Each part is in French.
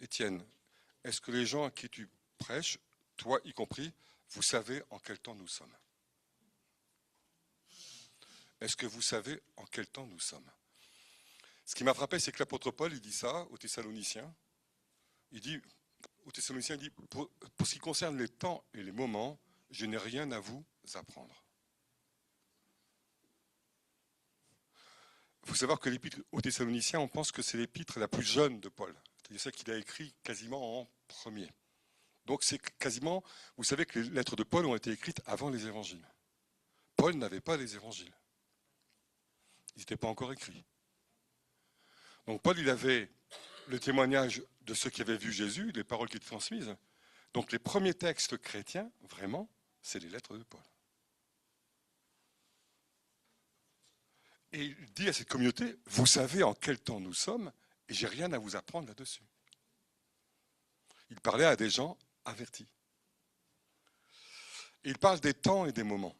Étienne, est-ce que les gens à qui tu prêches, toi y compris, vous savez en quel temps nous sommes? Est-ce que vous savez en quel temps nous sommes? Ce qui m'a frappé, c'est que l'apôtre Paul, il dit ça aux Thessaloniciens. Il dit, aux Thessaloniciens, il dit, pour ce qui concerne les temps et les moments, je n'ai rien à vous apprendre. Il faut savoir que l'épître aux Thessaloniciens, on pense que c'est l'épître la plus jeune de Paul. C'est-à-dire celle qu'il a écrit quasiment en premier. Donc c'est quasiment, vous savez que les lettres de Paul ont été écrites avant les évangiles. Paul n'avait pas les évangiles. Ils n'étaient pas encore écrits. Donc Paul, il avait le témoignage de ceux qui avaient vu Jésus, les paroles qui étaient transmises. Donc les premiers textes chrétiens, vraiment, c'est les lettres de Paul. Et il dit à cette communauté, vous savez en quel temps nous sommes, et j'ai rien à vous apprendre là-dessus. Il parlait à des gens avertis. Et il parle des temps et des moments.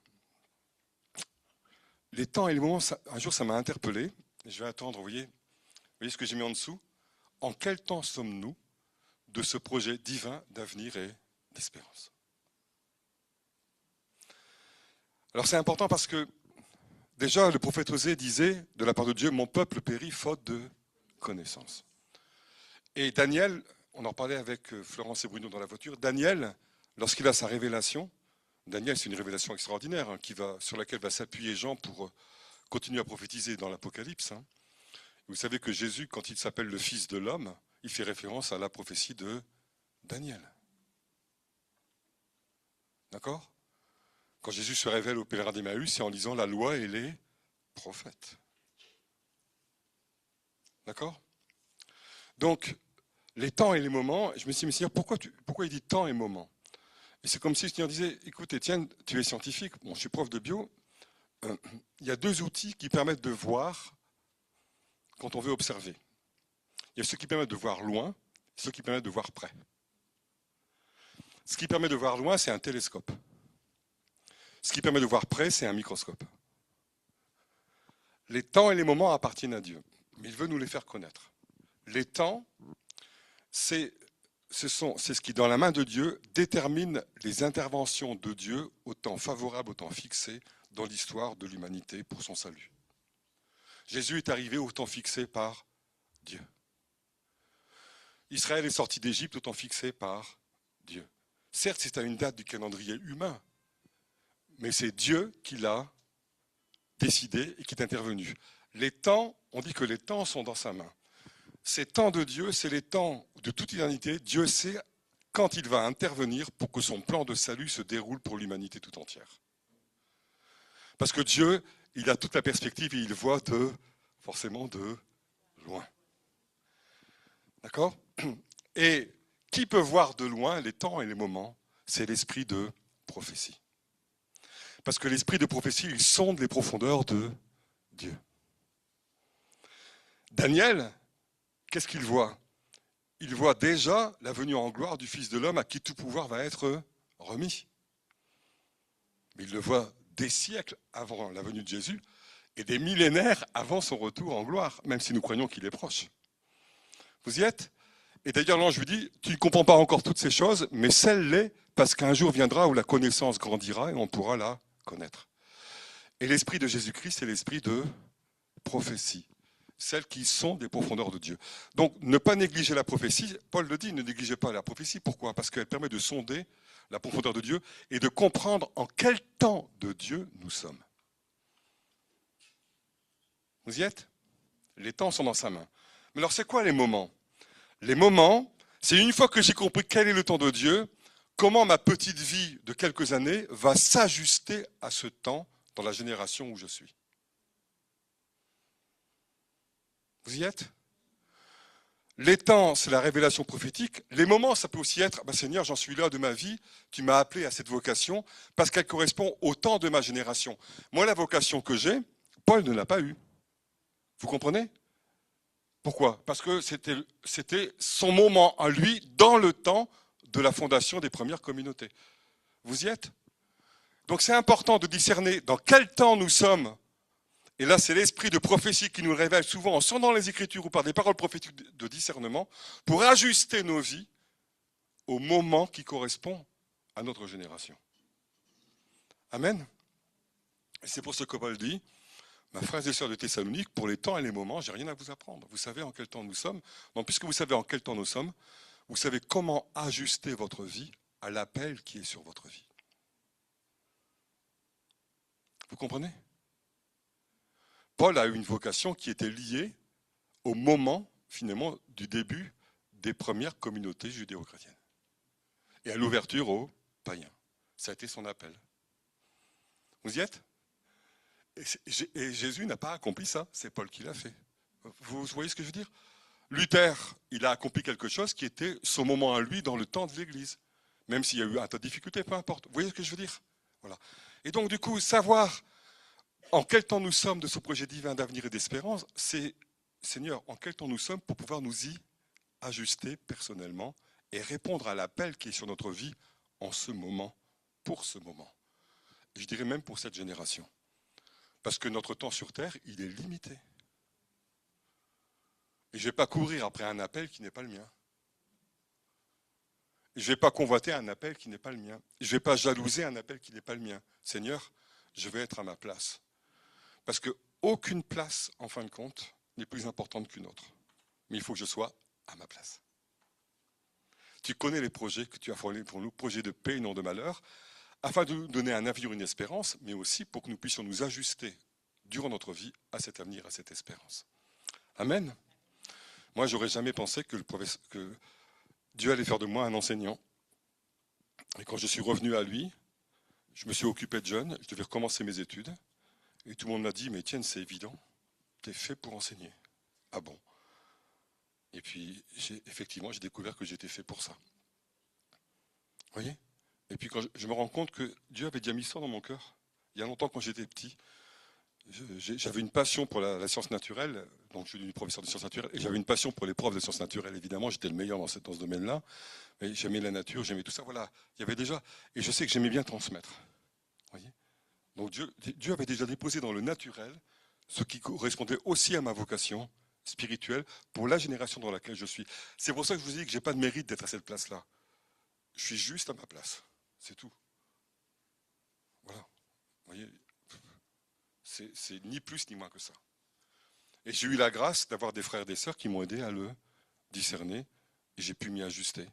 Les temps et les moments, un jour ça m'a interpellé, je vais attendre, vous voyez ce que j'ai mis en dessous? En quel temps sommes-nous de ce projet divin d'avenir et d'espérance? Alors c'est important parce que déjà le prophète Osée disait de la part de Dieu, mon peuple périt faute de connaissance. Et Daniel, on en parlait avec Florence et Bruno dans la voiture, Daniel, lorsqu'il a sa révélation, Daniel c'est une révélation extraordinaire sur laquelle va s'appuyer Jean pour continuer à prophétiser dans l'Apocalypse. Vous savez que Jésus, quand il s'appelle le Fils de l'homme, il fait référence à la prophétie de Daniel. D'accord? Quand Jésus se révèle au pèlerin d'Emmaüs, c'est en lisant la loi et les prophètes. D'accord? Donc, les temps et les moments, je me suis dit, mais Seigneur, pourquoi il dit temps et moment? Et c'est comme si le Seigneur disait, écoute Étienne, tu es scientifique, bon, je suis prof de bio, il y a deux outils qui permettent de voir quand on veut observer. Il y a ceux qui permettent de voir loin, et ceux qui permettent de voir près. Ce qui permet de voir loin, c'est un télescope. Ce qui permet de voir près, c'est un microscope. Les temps et les moments appartiennent à Dieu, mais il veut nous les faire connaître. Les temps, c'est ce qui, dans la main de Dieu, détermine les interventions de Dieu au temps favorable, au temps fixé dans l'histoire de l'humanité pour son salut. Jésus est arrivé au temps fixé par Dieu. Israël est sorti d'Égypte au temps fixé par Dieu. Certes, c'est à une date du calendrier humain, mais c'est Dieu qui l'a décidé et qui est intervenu. Les temps, on dit que les temps sont dans sa main. Ces temps de Dieu, c'est les temps de toute éternité. Dieu sait quand il va intervenir pour que son plan de salut se déroule pour l'humanité tout entière. Parce que Dieu, il a toute la perspective et il voit forcément de loin. D'accord? Et qui peut voir de loin les temps et les moments? C'est l'esprit de prophétie. Parce que l'esprit de prophétie, il sonde les profondeurs de Dieu. Daniel, qu'est-ce qu'il voit? Il voit déjà la venue en gloire du Fils de l'homme à qui tout pouvoir va être remis. Mais il le voit des siècles avant la venue de Jésus et des millénaires avant son retour en gloire, même si nous croyons qu'il est proche. Vous y êtes? Et d'ailleurs, l'ange lui dit, tu ne comprends pas encore toutes ces choses, mais celle-là, parce qu'un jour viendra où la connaissance grandira et on pourra la connaître. Et l'esprit de Jésus-Christ, c'est l'esprit de prophétie, celles qui sont des profondeurs de Dieu. Donc, ne pas négliger la prophétie, Paul le dit, ne négligez pas la prophétie. Pourquoi? Parce qu'elle permet de sonder la profondeur de Dieu et de comprendre en quel temps de Dieu nous sommes. Vous y êtes? Les temps sont dans sa main. Mais alors, c'est quoi les moments? Les moments, c'est une fois que j'ai compris quel est le temps de Dieu, comment ma petite vie de quelques années va s'ajuster à ce temps dans la génération où je suis. Vous y êtes? Les temps, c'est la révélation prophétique. Les moments, ça peut aussi être, Seigneur, j'en suis là de ma vie, tu m'as appelé à cette vocation, parce qu'elle correspond au temps de ma génération. Moi, la vocation que j'ai, Paul ne l'a pas eue. Vous comprenez? Pourquoi? Parce que c'était son moment à lui dans le temps de la fondation des premières communautés. Vous y êtes? Donc c'est important de discerner dans quel temps nous sommes Et là, c'est l'esprit de prophétie qui nous le révèle souvent en sondant les Écritures ou par des paroles prophétiques de discernement pour ajuster nos vies au moment qui correspond à notre génération. Amen. Et c'est pour ce que Paul dit, mes frères et sœurs de Thessalonique, pour les temps et les moments, j'ai rien à vous apprendre. Vous savez en quel temps nous sommes. Donc, puisque vous savez en quel temps nous sommes, vous savez comment ajuster votre vie à l'appel qui est sur votre vie. Vous comprenez? Paul a eu une vocation qui était liée au moment, finalement, du début des premières communautés judéo-chrétiennes et à l'ouverture aux païens. Ça a été son appel. Vous y êtes? Et Jésus n'a pas accompli ça, c'est Paul qui l'a fait. Vous voyez ce que je veux dire? Luther, il a accompli quelque chose qui était son moment à lui dans le temps de l'Église. Même s'il y a eu un tas de difficultés, peu importe. Vous voyez ce que je veux dire? Voilà. Et donc, du coup, savoir en quel temps nous sommes de ce projet divin d'avenir et d'espérance, c'est, Seigneur, en quel temps nous sommes pour pouvoir nous y ajuster personnellement et répondre à l'appel qui est sur notre vie en ce moment, pour ce moment. Et je dirais même pour cette génération. Parce que notre temps sur Terre, il est limité. Et je ne vais pas courir après un appel qui n'est pas le mien. Je ne vais pas convoiter un appel qui n'est pas le mien. Je ne vais pas jalouser un appel qui n'est pas le mien. Seigneur, je vais être à ma place. Parce qu'aucune place, en fin de compte, n'est plus importante qu'une autre. Mais il faut que je sois à ma place. Tu connais les projets que tu as formulés pour nous, projets de paix et non de malheur, afin de nous donner un avenir, une espérance, mais aussi pour que nous puissions nous ajuster durant notre vie à cet avenir, à cette espérance. Amen. Moi, je n'aurais jamais pensé que Dieu allait faire de moi un enseignant. Et quand je suis revenu à lui, je me suis occupé de jeunes, je devais recommencer mes études. Et tout le monde m'a dit, mais Étienne, c'est évident, tu es fait pour enseigner. Ah bon? Et puis, effectivement, j'ai découvert que j'étais fait pour ça. Vous voyez? Et puis, quand je me rends compte que Dieu avait déjà mis ça dans mon cœur. Il y a longtemps, quand j'étais petit, j'avais une passion pour la science naturelle, donc je suis devenu professeur de sciences naturelles, et j'avais une passion pour les profs de sciences naturelles, évidemment, j'étais le meilleur dans ce domaine-là, mais j'aimais la nature, j'aimais tout ça, voilà, il y avait déjà, et je sais que j'aimais bien transmettre, voyez. Donc Dieu avait déjà déposé dans le naturel ce qui correspondait aussi à ma vocation spirituelle pour la génération dans laquelle je suis. C'est pour ça que je vous dis que je n'ai pas de mérite d'être à cette place-là. Je suis juste à ma place, c'est tout. Voilà, vous voyez. C'est ni plus ni moins que ça. Et j'ai eu la grâce d'avoir des frères et des sœurs qui m'ont aidé à le discerner et j'ai pu m'y ajuster.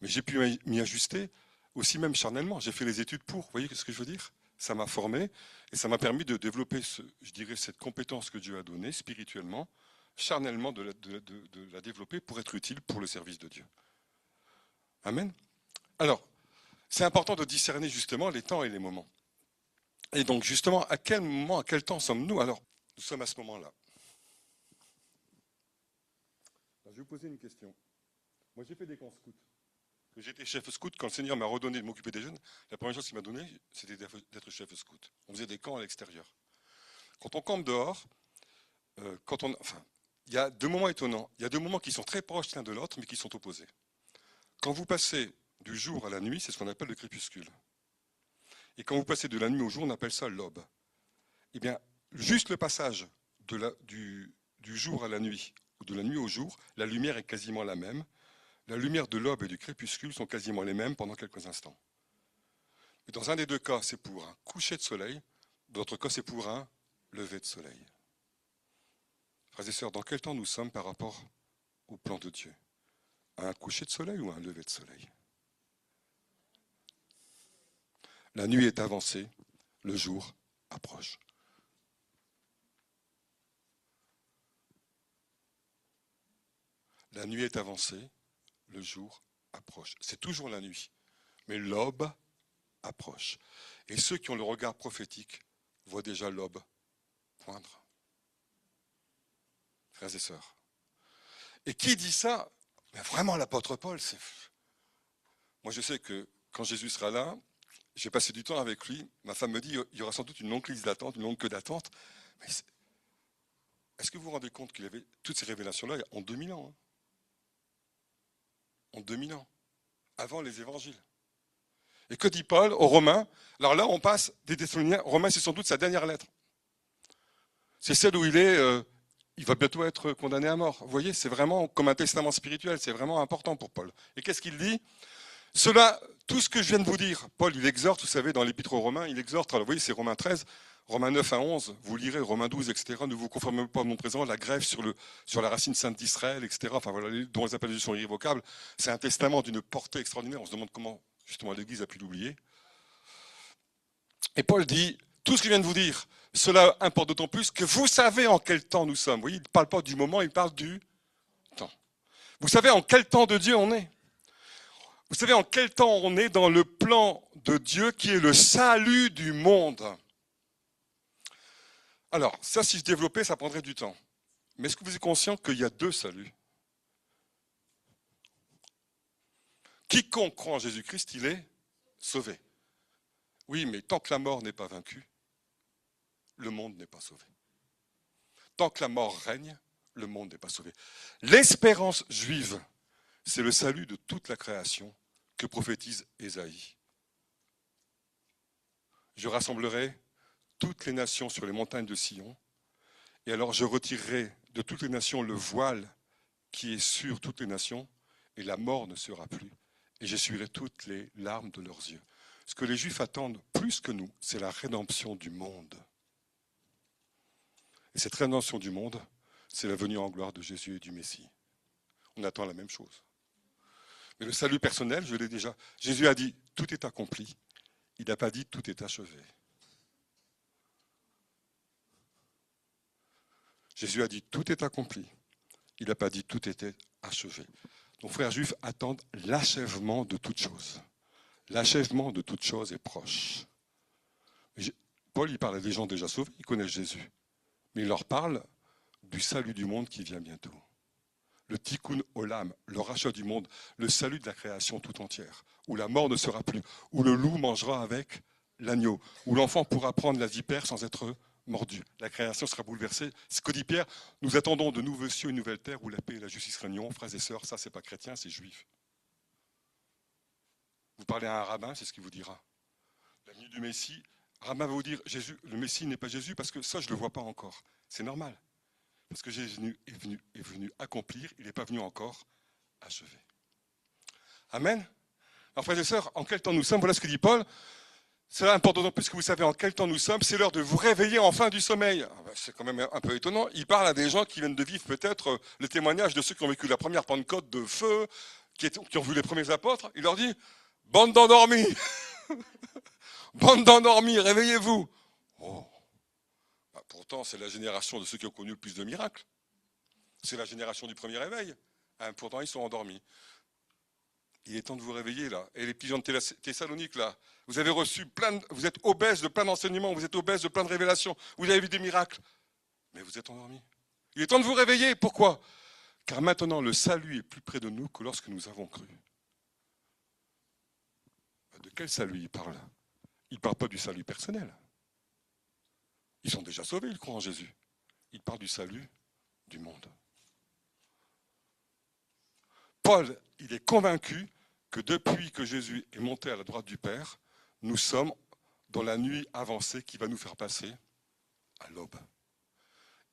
Mais j'ai pu m'y ajuster aussi même charnellement. J'ai fait les études pour, vous voyez ce que je veux dire? Ça m'a formé et ça m'a permis de développer, je dirais, cette compétence que Dieu a donnée spirituellement, charnellement de la développer pour être utile pour le service de Dieu. Amen. Alors, c'est important de discerner justement les temps et les moments. Et donc, justement, à quel moment, à quel temps sommes-nous? Alors, nous sommes à ce moment-là. Je vais vous poser une question. Moi, j'ai fait des camps scouts. J'étais chef scout. Quand le Seigneur m'a redonné de m'occuper des jeunes, la première chose qu'il m'a donné, c'était d'être chef scout. On faisait des camps à l'extérieur. Quand on campe dehors, il y a deux moments étonnants. Il y a deux moments qui sont très proches l'un de l'autre, mais qui sont opposés. Quand vous passez du jour à la nuit, c'est ce qu'on appelle le crépuscule. Et quand vous passez de la nuit au jour, on appelle ça l'aube. Eh bien, juste le passage du jour à la nuit, ou de la nuit au jour, la lumière est quasiment la même. La lumière de l'aube et du crépuscule sont quasiment les mêmes pendant quelques instants. Et dans un des deux cas, c'est pour un coucher de soleil, dans l'autre cas, c'est pour un lever de soleil. Frères et sœurs, dans quel temps nous sommes par rapport au plan de Dieu? Un coucher de soleil ou un lever de soleil? La nuit est avancée, le jour approche. La nuit est avancée, le jour approche. C'est toujours la nuit, mais l'aube approche. Et ceux qui ont le regard prophétique voient déjà l'aube poindre. Frères et sœurs. Et qui dit ça? Mais vraiment, l'apôtre Paul, c'est... Moi, je sais que quand Jésus sera là, j'ai passé du temps avec lui. Ma femme me dit, il y aura sans doute une longue liste d'attente, une longue queue d'attente. Mais est-ce que vous vous rendez compte qu'il avait toutes ces révélations-là en 2000 ans? En 2000 ans, avant les évangiles. Et que dit Paul aux Romains? Alors là, on passe des Thessaloniciens. Romains, c'est sans doute sa dernière lettre. C'est celle où il va bientôt être condamné à mort. Vous voyez, c'est vraiment comme un testament spirituel, c'est vraiment important pour Paul. Et qu'est-ce qu'il dit? Cela, tout ce que je viens de vous dire, Paul, il exhorte, vous savez, dans l'Épître aux Romains, il exhorte, alors vous voyez, c'est Romains 13, Romains 9 à 11, vous lirez Romains 12, etc. Ne vous conformez pas à mon présent, la grève sur la racine sainte d'Israël, etc. Enfin voilà, dont les appellations sont irrévocables. C'est un testament d'une portée extraordinaire. On se demande comment, justement, l'Église a pu l'oublier. Et Paul dit, tout ce que je viens de vous dire, cela importe d'autant plus que vous savez en quel temps nous sommes. Vous voyez, il ne parle pas du moment, il parle du temps. Vous savez en quel temps de Dieu on est. Vous savez en quel temps on est dans le plan de Dieu qui est le salut du monde. Alors, ça, si je développais, ça prendrait du temps. Mais est-ce que vous êtes conscient qu'il y a deux saluts? Quiconque croit en Jésus-Christ, il est sauvé. Oui, mais tant que la mort n'est pas vaincue, le monde n'est pas sauvé. Tant que la mort règne, le monde n'est pas sauvé. L'espérance juive, c'est le salut de toute la création que prophétise Ésaïe. Je rassemblerai toutes les nations sur les montagnes de Sion, et alors je retirerai de toutes les nations le voile qui est sur toutes les nations, et la mort ne sera plus, et j'essuierai toutes les larmes de leurs yeux. Ce que les Juifs attendent plus que nous, c'est la rédemption du monde. Et cette rédemption du monde, c'est la venue en gloire de Jésus et du Messie. On attend la même chose. Mais le salut personnel, je l'ai déjà. Jésus a dit, tout est accompli. Il n'a pas dit, tout est achevé. Jésus a dit, tout est accompli. Il n'a pas dit, tout était achevé. Donc, frères juifs attendent l'achèvement de toute chose. L'achèvement de toute chose est proche. Paul, il parle à des gens déjà sauvés, ils connaissent Jésus. Mais il leur parle du salut du monde qui vient bientôt. Le tikkun olam, le rachat du monde, le salut de la création tout entière, où la mort ne sera plus, où le loup mangera avec l'agneau, où l'enfant pourra prendre la vipère sans être mordu. La création sera bouleversée. C'est ce que dit Pierre, nous attendons de nouveaux cieux et une nouvelle terre où la paix et la justice régnent. Frères et sœurs, ça c'est pas chrétien, c'est juif. Vous parlez à un rabbin, c'est ce qu'il vous dira. La venue du Messie, un rabbin va vous dire, Jésus, le Messie n'est pas Jésus parce que ça je ne le vois pas encore. C'est normal. Parce que Jésus est venu accomplir, il n'est pas venu encore achever. Amen. Alors frères et sœurs, en quel temps nous sommes? Voilà ce que dit Paul. Cela importe d'autant plus que vous savez en quel temps nous sommes. C'est l'heure de vous réveiller enfin du sommeil. C'est quand même un peu étonnant. Il parle à des gens qui viennent de vivre peut-être le témoignage de ceux qui ont vécu la première Pentecôte de feu, qui ont vu les premiers apôtres. Il leur dit, bande d'endormis, bande d'endormis, réveillez-vous. Oh. Pourtant, c'est la génération de ceux qui ont connu le plus de miracles. C'est la génération du premier réveil. Pourtant, ils sont endormis. Il est temps de vous réveiller, là. Et les pigeons de Thessalonique, là, vous avez reçu vous êtes obèses de plein d'enseignements, vous êtes obèses de plein de révélations, vous avez vu des miracles. Mais vous êtes endormis. Il est temps de vous réveiller. Pourquoi? Car maintenant, le salut est plus près de nous que lorsque nous avons cru. De quel salut il parle? Il ne parle pas du salut personnel. Ils sont déjà sauvés, ils croient en Jésus. Il parle du salut du monde. Paul, il est convaincu que depuis que Jésus est monté à la droite du Père, nous sommes dans la nuit avancée qui va nous faire passer à l'aube.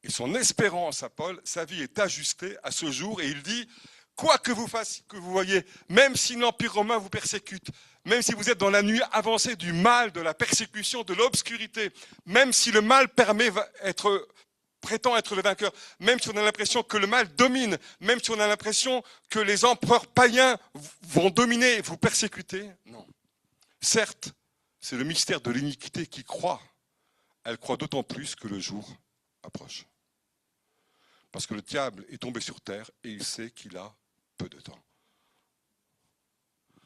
Et son espérance à Paul, sa vie est ajustée à ce jour, et il dit, quoi que vous fassiez, que vous voyez, même si l'Empire romain vous persécute, même si vous êtes dans la nuit avancée du mal, de la persécution, de l'obscurité, même si le mal prétend être le vainqueur, même si on a l'impression que le mal domine, même si on a l'impression que les empereurs païens vont dominer et vous persécuter, non. Certes, c'est le mystère de l'iniquité qui croît. Elle croît d'autant plus que le jour approche. Parce que le diable est tombé sur terre et il sait qu'il a peu de temps.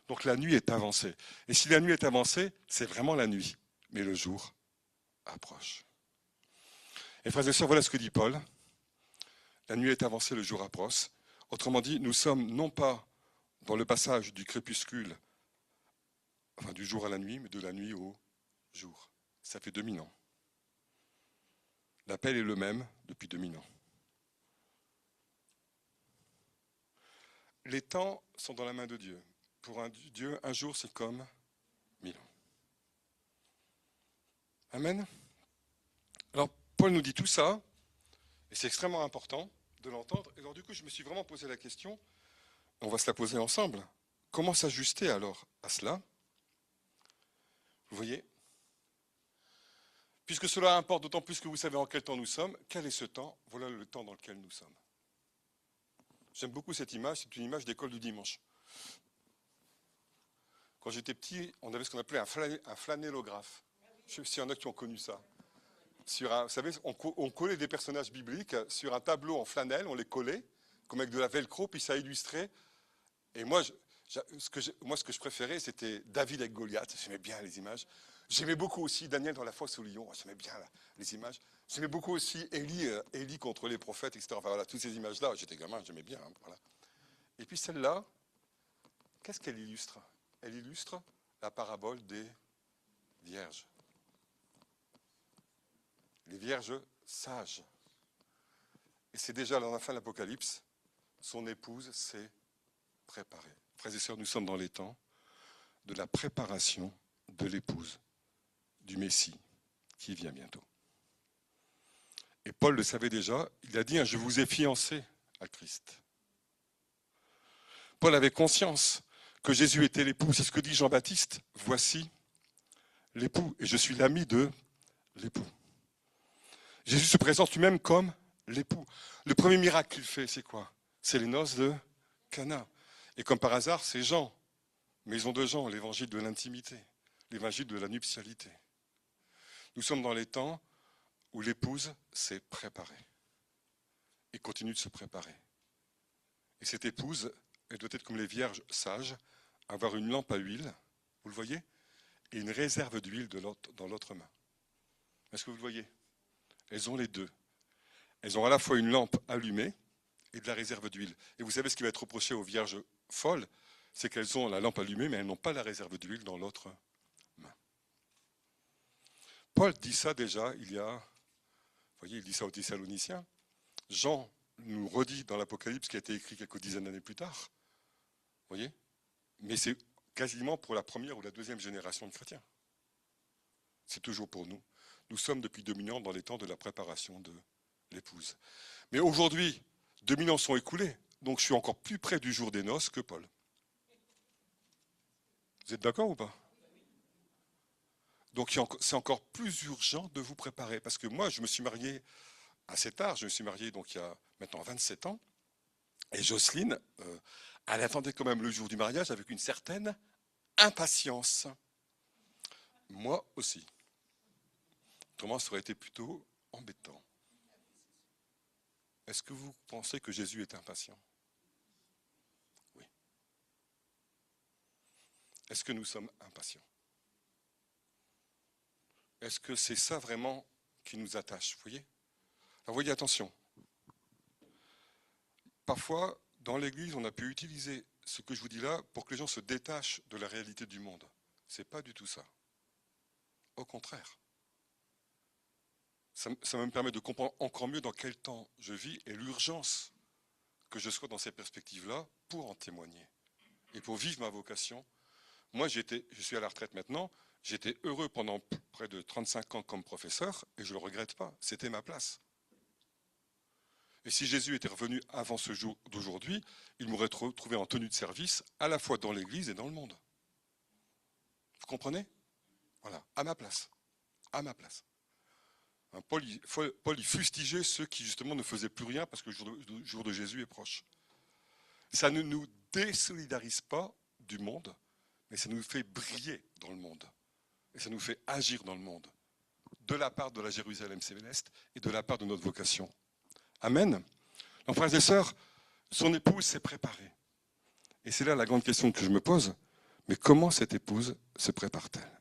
Donc la nuit est avancée. Et si la nuit est avancée, c'est vraiment la nuit. Mais le jour approche. Et frères et sœurs, voilà ce que dit Paul. La nuit est avancée, le jour approche. Autrement dit, nous sommes non pas dans le passage du crépuscule, enfin du jour à la nuit, mais de la nuit au jour. Ça fait 2000 ans. L'appel est le même depuis 2000 ans. Les temps sont dans la main de Dieu. Pour un Dieu, un jour, c'est comme 1000 ans. Amen. Alors, Paul nous dit tout ça Et c'est extrêmement important de l'entendre. Et alors du coup, je me suis vraiment posé la question, on va se la poser ensemble. Comment s'ajuster alors à cela? Vous voyez? Puisque cela importe d'autant plus que vous savez en quel temps nous sommes, quel est ce temps? Voilà le temps dans lequel nous sommes. J'aime beaucoup cette image, c'est une image d'école du dimanche. Quand j'étais petit, on avait ce qu'on appelait un flanellographe. Je sais pas s'il y en a qui ont connu ça. Vous savez, on collait des personnages bibliques sur un tableau en flanelle, on les collait, comme avec de la velcro, puis ça illustrait. Et moi, ce que je préférais, c'était David avec Goliath. J'aimais bien les images. J'aimais beaucoup aussi Daniel dans la fosse au lion. J'aimais bien les images. J'aimais beaucoup aussi Élie contre les prophètes, etc. Enfin, voilà, toutes ces images-là, j'étais gamin, j'aimais bien. Hein, voilà. Et puis celle-là, qu'est-ce qu'elle illustre? Elle illustre la parabole des vierges. Les vierges sages. Et c'est déjà dans la fin de l'Apocalypse, son épouse s'est préparée. Frères et sœurs, nous sommes dans les temps de la préparation de l'épouse du Messie qui vient bientôt. Et Paul le savait déjà, il a dit, je vous ai fiancé à Christ. Paul avait conscience que Jésus était l'époux. C'est ce que dit Jean-Baptiste, voici l'époux, et je suis l'ami de l'époux. Jésus se présente lui-même comme l'époux. Le premier miracle qu'il fait, c'est quoi? C'est les noces de Cana. Et comme par hasard, c'est Jean, maison de Jean, l'évangile de l'intimité, l'évangile de la nuptialité. Nous sommes dans les temps où l'épouse s'est préparée et continue de se préparer. Et cette épouse, elle doit être comme les vierges sages, avoir une lampe à huile, vous le voyez, et une réserve d'huile dans l'autre main. Est-ce que vous le voyez? Elles ont les deux. Elles ont à la fois une lampe allumée et de la réserve d'huile. Et vous savez ce qui va être reproché aux vierges folles, c'est qu'elles ont la lampe allumée, mais elles n'ont pas la réserve d'huile dans l'autre main. Paul dit ça déjà, vous voyez, il dit ça aux Thessaloniciens. Jean nous redit dans l'Apocalypse qui a été écrit quelques dizaines d'années plus tard. Vous voyez? Mais c'est quasiment pour la première ou la deuxième génération de chrétiens. C'est toujours pour nous. Nous sommes depuis 2000 ans dans les temps de la préparation de l'épouse. Mais aujourd'hui, 2000 ans sont écoulés, donc je suis encore plus près du jour des noces que Paul. Vous êtes d'accord ou pas? Donc c'est encore plus urgent de vous préparer, parce que moi je me suis marié assez tard, je me suis marié donc il y a maintenant 27 ans, et Jocelyne, elle attendait quand même le jour du mariage avec une certaine impatience. Moi aussi. Autrement, ça aurait été plutôt embêtant. Est-ce que vous pensez que Jésus est impatient? Oui. Est-ce que nous sommes impatients? Est-ce que c'est ça vraiment qui nous attache? Vous voyez? Alors, voyez, attention. Parfois, dans l'Église, on a pu utiliser ce que je vous dis là pour que les gens se détachent de la réalité du monde. Ce n'est pas du tout ça. Au contraire. Ça me permet de comprendre encore mieux dans quel temps je vis et l'urgence que je sois dans ces perspectives-là pour en témoigner et pour vivre ma vocation. Moi, je suis à la retraite maintenant, j'étais heureux pendant près de 35 ans comme professeur et je ne le regrette pas, c'était ma place. Et si Jésus était revenu avant ce jour d'aujourd'hui, il m'aurait trouvé en tenue de service à la fois dans l'Église et dans le monde. Vous comprenez? Voilà, à ma place. À ma place. Paul, il fustigeait ceux qui justement ne faisaient plus rien parce que le jour de Jésus est proche. Ça ne nous désolidarise pas du monde, mais ça nous fait briller dans le monde. Et ça nous fait agir dans le monde, de la part de la Jérusalem céleste et de la part de notre vocation. Amen. Donc, frères et sœurs, son épouse s'est préparée. Et c'est là la grande question que je me pose. Mais comment cette épouse se prépare-t-elle?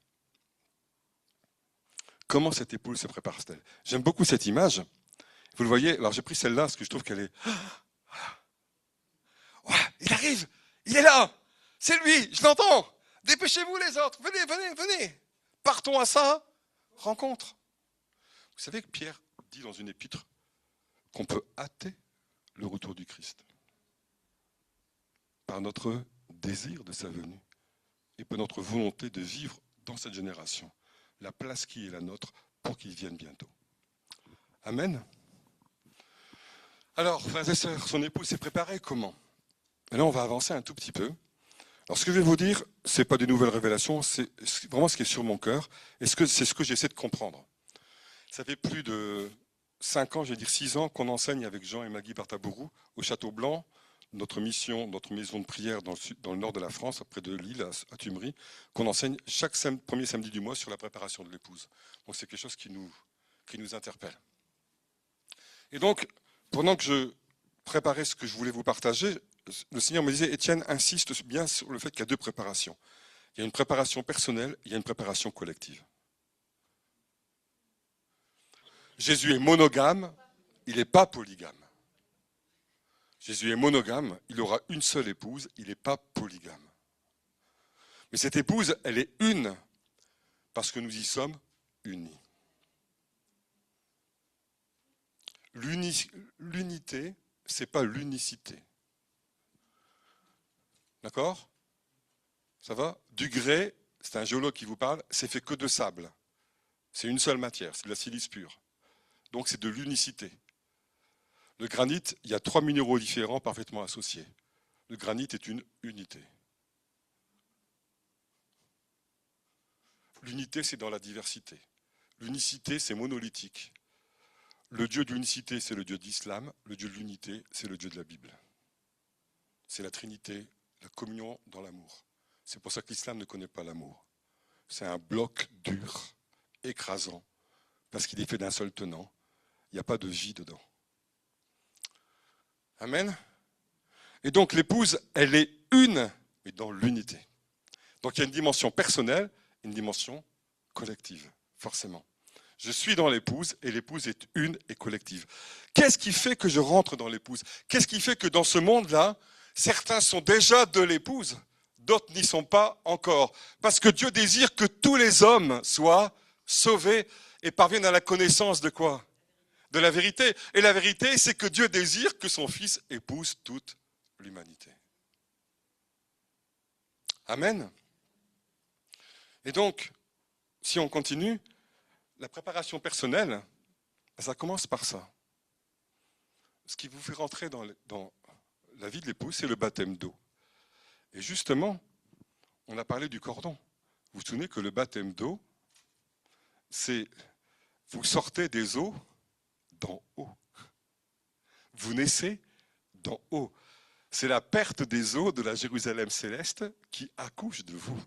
Comment cette épouse se prépare-t-elle? J'aime beaucoup cette image. Vous le voyez, alors j'ai pris celle-là parce que je trouve qu'elle est... Oh, il arrive, il est là, c'est lui, je l'entends. Dépêchez-vous les autres, venez, venez, venez. Partons à sa rencontre. Vous savez que Pierre dit dans une épître qu'on peut hâter le retour du Christ par notre désir de sa venue et par notre volonté de vivre dans cette génération la place qui est la nôtre pour qu'il vienne bientôt. Amen. Alors, frères et sœurs, son épouse s'est préparée comment? Et là, on va avancer un tout petit peu. Alors, ce que je vais vous dire, ce n'est pas des nouvelles révélations, c'est vraiment ce qui est sur mon cœur, et c'est ce que j'essaie de comprendre. Ça fait plus de 5 ans, je vais dire 6 ans, qu'on enseigne avec Jean et Maggie Bartabourou au Château Blanc, notre mission, notre maison de prière dans le nord de la France, près de Lille, à Thumerie, qu'on enseigne chaque premier samedi du mois sur la préparation de l'épouse. Donc c'est quelque chose qui nous interpelle. Et donc, pendant que je préparais ce que je voulais vous partager, le Seigneur me disait, Étienne, insiste bien sur le fait qu'il y a deux préparations. Il y a une préparation personnelle, il y a une préparation collective. Jésus est monogame, il n'est pas polygame. Jésus est monogame, il aura une seule épouse, il n'est pas polygame. Mais cette épouse, elle est une, parce que nous y sommes unis. L'unité, ce n'est pas l'unicité. D'accord? Ça va? Du grès, c'est un géologue qui vous parle, c'est fait que de sable. C'est une seule matière, c'est de la silice pure. Donc c'est de l'unicité. Le granit, il y a 3 minéraux différents parfaitement associés. Le granit est une unité. L'unité, c'est dans la diversité. L'unicité, c'est monolithique. Le Dieu de l'unicité, c'est le Dieu d'Islam. Le Dieu de l'unité, c'est le Dieu de la Bible. C'est la Trinité, la communion dans l'amour. C'est pour ça que l'islam ne connaît pas l'amour. C'est un bloc dur, écrasant, parce qu'il est fait d'un seul tenant. Il n'y a pas de vie dedans. Amen. Et donc l'épouse, elle est une, mais dans l'unité. Donc il y a une dimension personnelle, une dimension collective, forcément. Je suis dans l'épouse et l'épouse est une et collective. Qu'est-ce qui fait que je rentre dans l'épouse? Qu'est-ce qui fait que dans ce monde-là, certains sont déjà de l'épouse, d'autres n'y sont pas encore? Parce que Dieu désire que tous les hommes soient sauvés et parviennent à la connaissance de quoi? De la vérité. Et la vérité, c'est que Dieu désire que son Fils épouse toute l'humanité. Amen. Et donc, si on continue, la préparation personnelle, ça commence par ça. Ce qui vous fait rentrer dans la vie de l'épouse, c'est le baptême d'eau. Et justement, on a parlé du cordon. Vous vous souvenez que le baptême d'eau, c'est vous sortez des eaux d'en haut. Vous naissez d'en haut. C'est la perte des eaux de la Jérusalem céleste qui accouche de vous.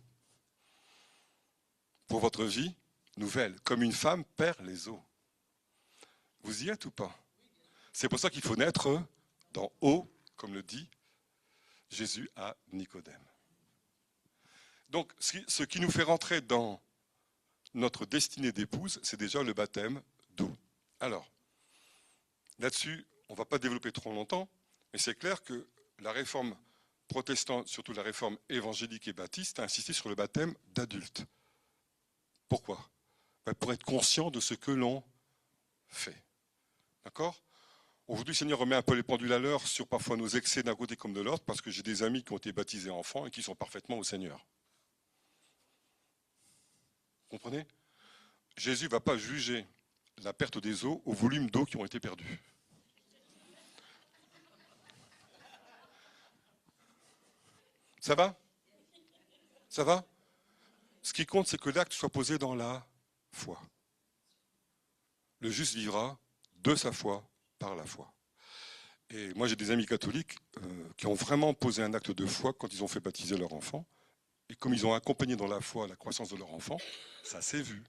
Pour votre vie nouvelle, comme une femme perd les eaux. Vous y êtes ou pas? C'est pour ça qu'il faut naître d'en haut, comme le dit Jésus à Nicodème. Donc, ce qui nous fait rentrer dans notre destinée d'épouse, c'est déjà le baptême d'eau. Alors, là-dessus, on ne va pas développer trop longtemps, mais c'est clair que la réforme protestante, surtout la réforme évangélique et baptiste, a insisté sur le baptême d'adulte. Pourquoi? Pour être conscient de ce que l'on fait. D'accord? Aujourd'hui, le Seigneur remet un peu les pendules à l'heure sur parfois nos excès d'un côté comme de l'autre, parce que j'ai des amis qui ont été baptisés enfants et qui sont parfaitement au Seigneur. Vous comprenez? Jésus ne va pas juger la perte des eaux au volume d'eau qui ont été perdus. Ça va? Ça va? Ce qui compte, c'est que l'acte soit posé dans la foi. Le juste vivra de sa foi par la foi. Et moi, j'ai des amis catholiques qui ont vraiment posé un acte de foi quand ils ont fait baptiser leur enfant. Et comme ils ont accompagné dans la foi la croissance de leur enfant, ça s'est vu.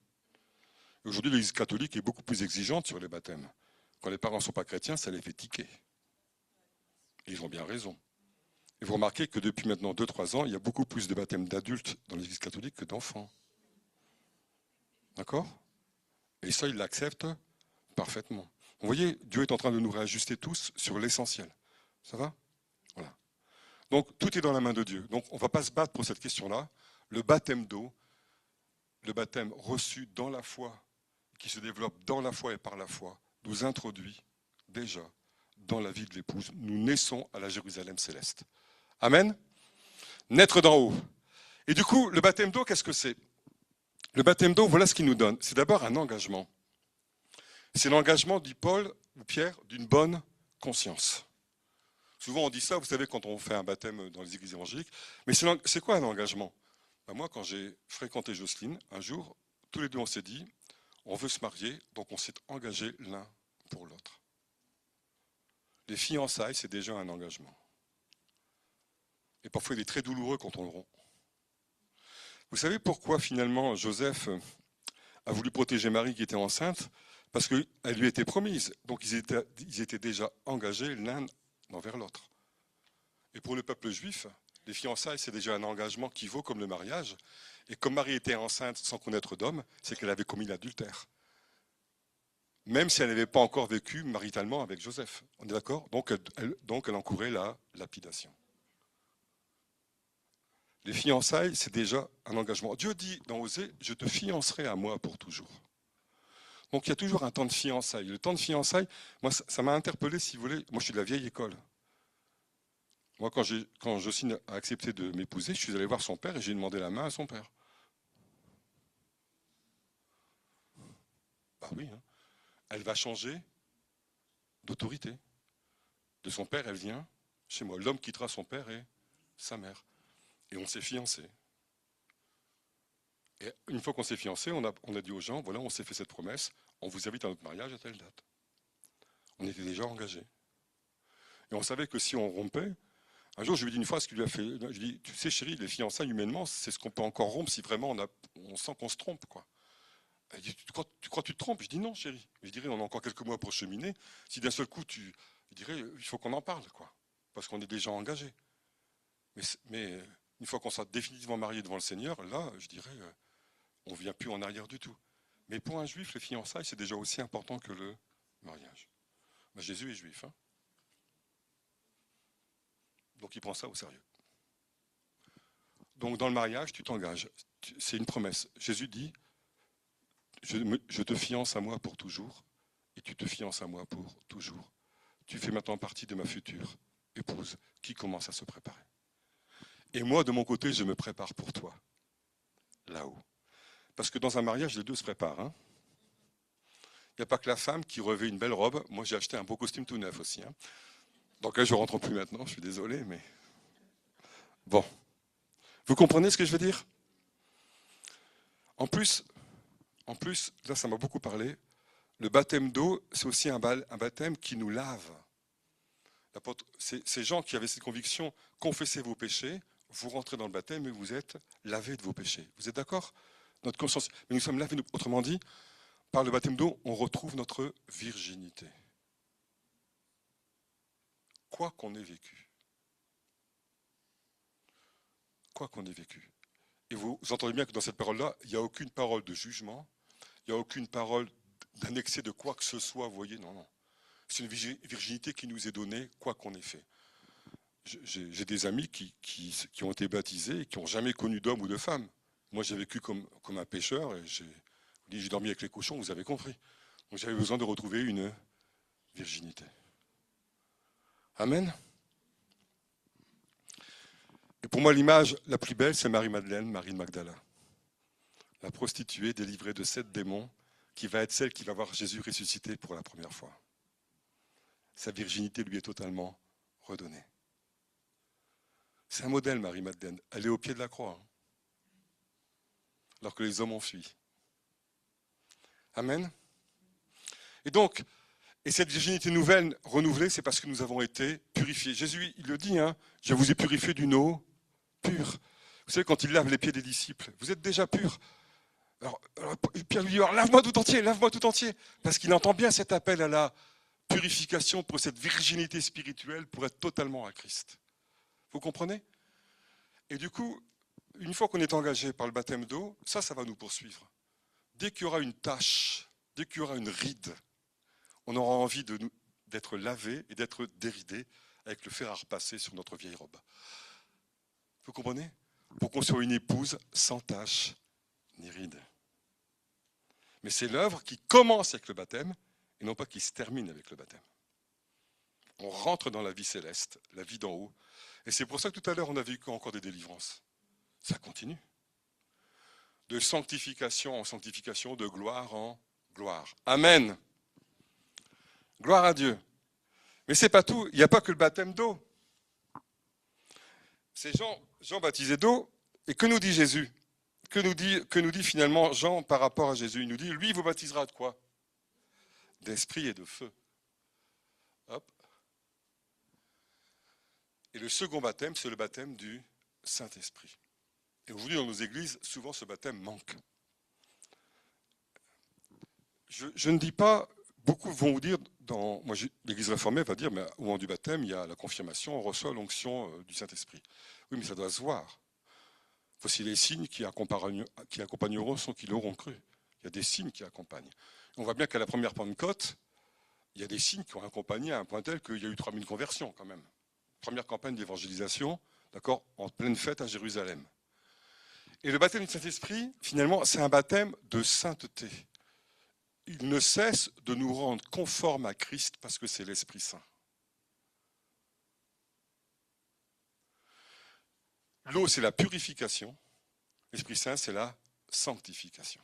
Aujourd'hui, l'Église catholique est beaucoup plus exigeante sur les baptêmes. Quand les parents ne sont pas chrétiens, ça les fait tiquer. Et ils ont bien raison. Et vous remarquez que depuis maintenant 2-3 ans, il y a beaucoup plus de baptêmes d'adultes dans l'Église catholique que d'enfants. D'accord? Et ça, ils l'acceptent parfaitement. Vous voyez, Dieu est en train de nous réajuster tous sur l'essentiel. Ça va? Voilà. Donc, tout est dans la main de Dieu. Donc, on ne va pas se battre pour cette question-là. Le baptême d'eau, le baptême reçu dans la foi, qui se développe dans la foi et par la foi, nous introduit déjà dans la vie de l'épouse. Nous naissons à la Jérusalem céleste. Amen. Naître d'en haut. Et du coup, le baptême d'eau, qu'est-ce que c'est? Le baptême d'eau, voilà ce qu'il nous donne. C'est d'abord un engagement. C'est l'engagement, dit Paul ou Pierre, d'une bonne conscience. Souvent on dit ça, vous savez, quand on fait un baptême dans les églises évangéliques, mais c'est quoi un engagement? Ben moi, quand j'ai fréquenté Jocelyne, un jour, tous les deux on s'est dit, on veut se marier, donc on s'est engagé l'un pour l'autre. Les fiançailles, c'est déjà un engagement. Et parfois il est très douloureux quand on le rompt. Vous savez pourquoi finalement Joseph a voulu protéger Marie qui était enceinte? Parce qu'elle lui était promise. Donc ils étaient déjà engagés l'un envers l'autre. Et pour le peuple juif, les fiançailles, c'est déjà un engagement qui vaut comme le mariage. Et comme Marie était enceinte sans connaître d'homme, c'est qu'elle avait commis l'adultère. Même si elle n'avait pas encore vécu maritalement avec Joseph. On est d'accord? Donc elle encourait la lapidation. Les fiançailles, c'est déjà un engagement. Dieu dit dans Osée, je te fiancerai à moi pour toujours. Donc il y a toujours un temps de fiançailles. Le temps de fiançailles, moi ça m'a interpellé, si vous voulez. Moi je suis de la vieille école. Moi quand Jocelyne a accepté de m'épouser, je suis allé voir son père et j'ai demandé la main à son père. Bah oui, hein. Elle va changer d'autorité. De son père, elle vient chez moi. L'homme quittera son père et sa mère. Et on s'est fiancés. Et une fois qu'on s'est fiancés, on a dit aux gens, voilà, on s'est fait cette promesse, on vous invite à notre mariage à telle date. On était déjà engagés. Et on savait que si on rompait, un jour je lui ai dit une phrase qui lui a fait, je lui ai dit, tu sais chérie, les fiançailles humainement, c'est ce qu'on peut encore rompre si vraiment on sent qu'on se trompe, quoi. Elle dit, tu crois que tu te trompes? Je dis non chérie. Je dirais, on a encore quelques mois pour cheminer. Si d'un seul coup je dirais, il faut qu'on en parle, quoi. Parce qu'on est déjà engagés. Mais une fois qu'on sera définitivement marié devant le Seigneur, là, je dirais, on ne vient plus en arrière du tout. Mais pour un juif, les fiançailles, c'est déjà aussi important que le mariage. Ben, Jésus est juif, hein. Donc il prend ça au sérieux. Donc dans le mariage, tu t'engages. C'est une promesse. Jésus dit, je te fiance à moi pour toujours, et tu te fiances à moi pour toujours. Tu fais maintenant partie de ma future épouse qui commence à se préparer. Et moi, de mon côté, je me prépare pour toi, là-haut. Parce que dans un mariage, les deux se préparent, hein. Il n'y a pas que la femme qui revêt une belle robe. Moi, j'ai acheté un beau costume tout neuf aussi, hein. Donc là, je ne rentre plus maintenant, je suis désolé, mais... Bon. Vous comprenez ce que je veux dire? En plus, là, ça m'a beaucoup parlé, le baptême d'eau, c'est aussi un baptême qui nous lave. Ces gens qui avaient cette conviction, confessez vos péchés, vous rentrez dans le baptême et vous êtes lavés de vos péchés. Vous êtes d'accord? Notre conscience. Mais nous sommes lavés, autrement dit, par le baptême d'eau, on retrouve notre virginité. Quoi qu'on ait vécu. Quoi qu'on ait vécu. Et vous entendez bien que dans cette parole-là, il n'y a aucune parole de jugement, il n'y a aucune parole d'annexer de quoi que ce soit, vous voyez, non. C'est une virginité qui nous est donnée, quoi qu'on ait fait. J'ai des amis qui ont été baptisés et qui n'ont jamais connu d'homme ou de femme. Moi, j'ai vécu comme un pêcheur et j'ai dormi avec les cochons, vous avez compris. Donc j'avais besoin de retrouver une virginité. Amen. Et pour moi, l'image la plus belle, c'est Marie-Madeleine, Marie de Magdala. La prostituée délivrée de 7 démons, qui va être celle qui va voir Jésus ressuscité pour la première fois. Sa virginité lui est totalement redonnée. C'est un modèle, Marie-Madeleine. Elle est au pied de la croix, hein, alors que les hommes ont fui. Amen. Et donc, cette virginité nouvelle, renouvelée, c'est parce que nous avons été purifiés. Jésus, il le dit, hein, je vous ai purifié d'une eau pure. Vous savez, quand il lave les pieds des disciples, vous êtes déjà purs. Alors Pierre lui dit, lave-moi tout entier, parce qu'il entend bien cet appel à la purification pour cette virginité spirituelle, pour être totalement à Christ. Vous comprenez? Et du coup, une fois qu'on est engagé par le baptême d'eau, ça va nous poursuivre. Dès qu'il y aura une tache, dès qu'il y aura une ride, on aura envie d'être lavé et d'être déridé avec le fer à repasser sur notre vieille robe. Vous comprenez? Pour qu'on soit une épouse sans tache ni ride. Mais c'est l'œuvre qui commence avec le baptême et non pas qui se termine avec le baptême. On rentre dans la vie céleste, la vie d'en haut. Et c'est pour ça que tout à l'heure, on a vécu encore des délivrances. Ça continue. De sanctification en sanctification, de gloire en gloire. Amen. Gloire à Dieu. Mais c'est pas tout, il n'y a pas que le baptême d'eau. C'est Jean baptisé d'eau, et que nous dit Jésus? Que nous dit finalement Jean par rapport à Jésus? Il nous dit, lui, il vous baptisera de quoi? D'esprit et de feu. Hop. Et le second baptême, c'est le baptême du Saint-Esprit. Et aujourd'hui, dans nos églises, souvent ce baptême manque. Je ne dis pas, beaucoup vont vous dire, l'Église réformée va dire, mais au moment du baptême, il y a la confirmation, on reçoit l'onction du Saint-Esprit. Oui, mais ça doit se voir. Voici les signes qui accompagneront ceux qui l'auront cru. Il y a des signes qui accompagnent. On voit bien qu'à la première Pentecôte, il y a des signes qui ont accompagné à un point tel qu'il y a eu 3000 conversions quand même. Première campagne d'évangélisation, d'accord, en pleine fête à Jérusalem. Et le baptême du Saint-Esprit, finalement, c'est un baptême de sainteté. Il ne cesse de nous rendre conformes à Christ parce que c'est l'Esprit Saint. L'eau, c'est la purification. L'Esprit Saint, c'est la sanctification.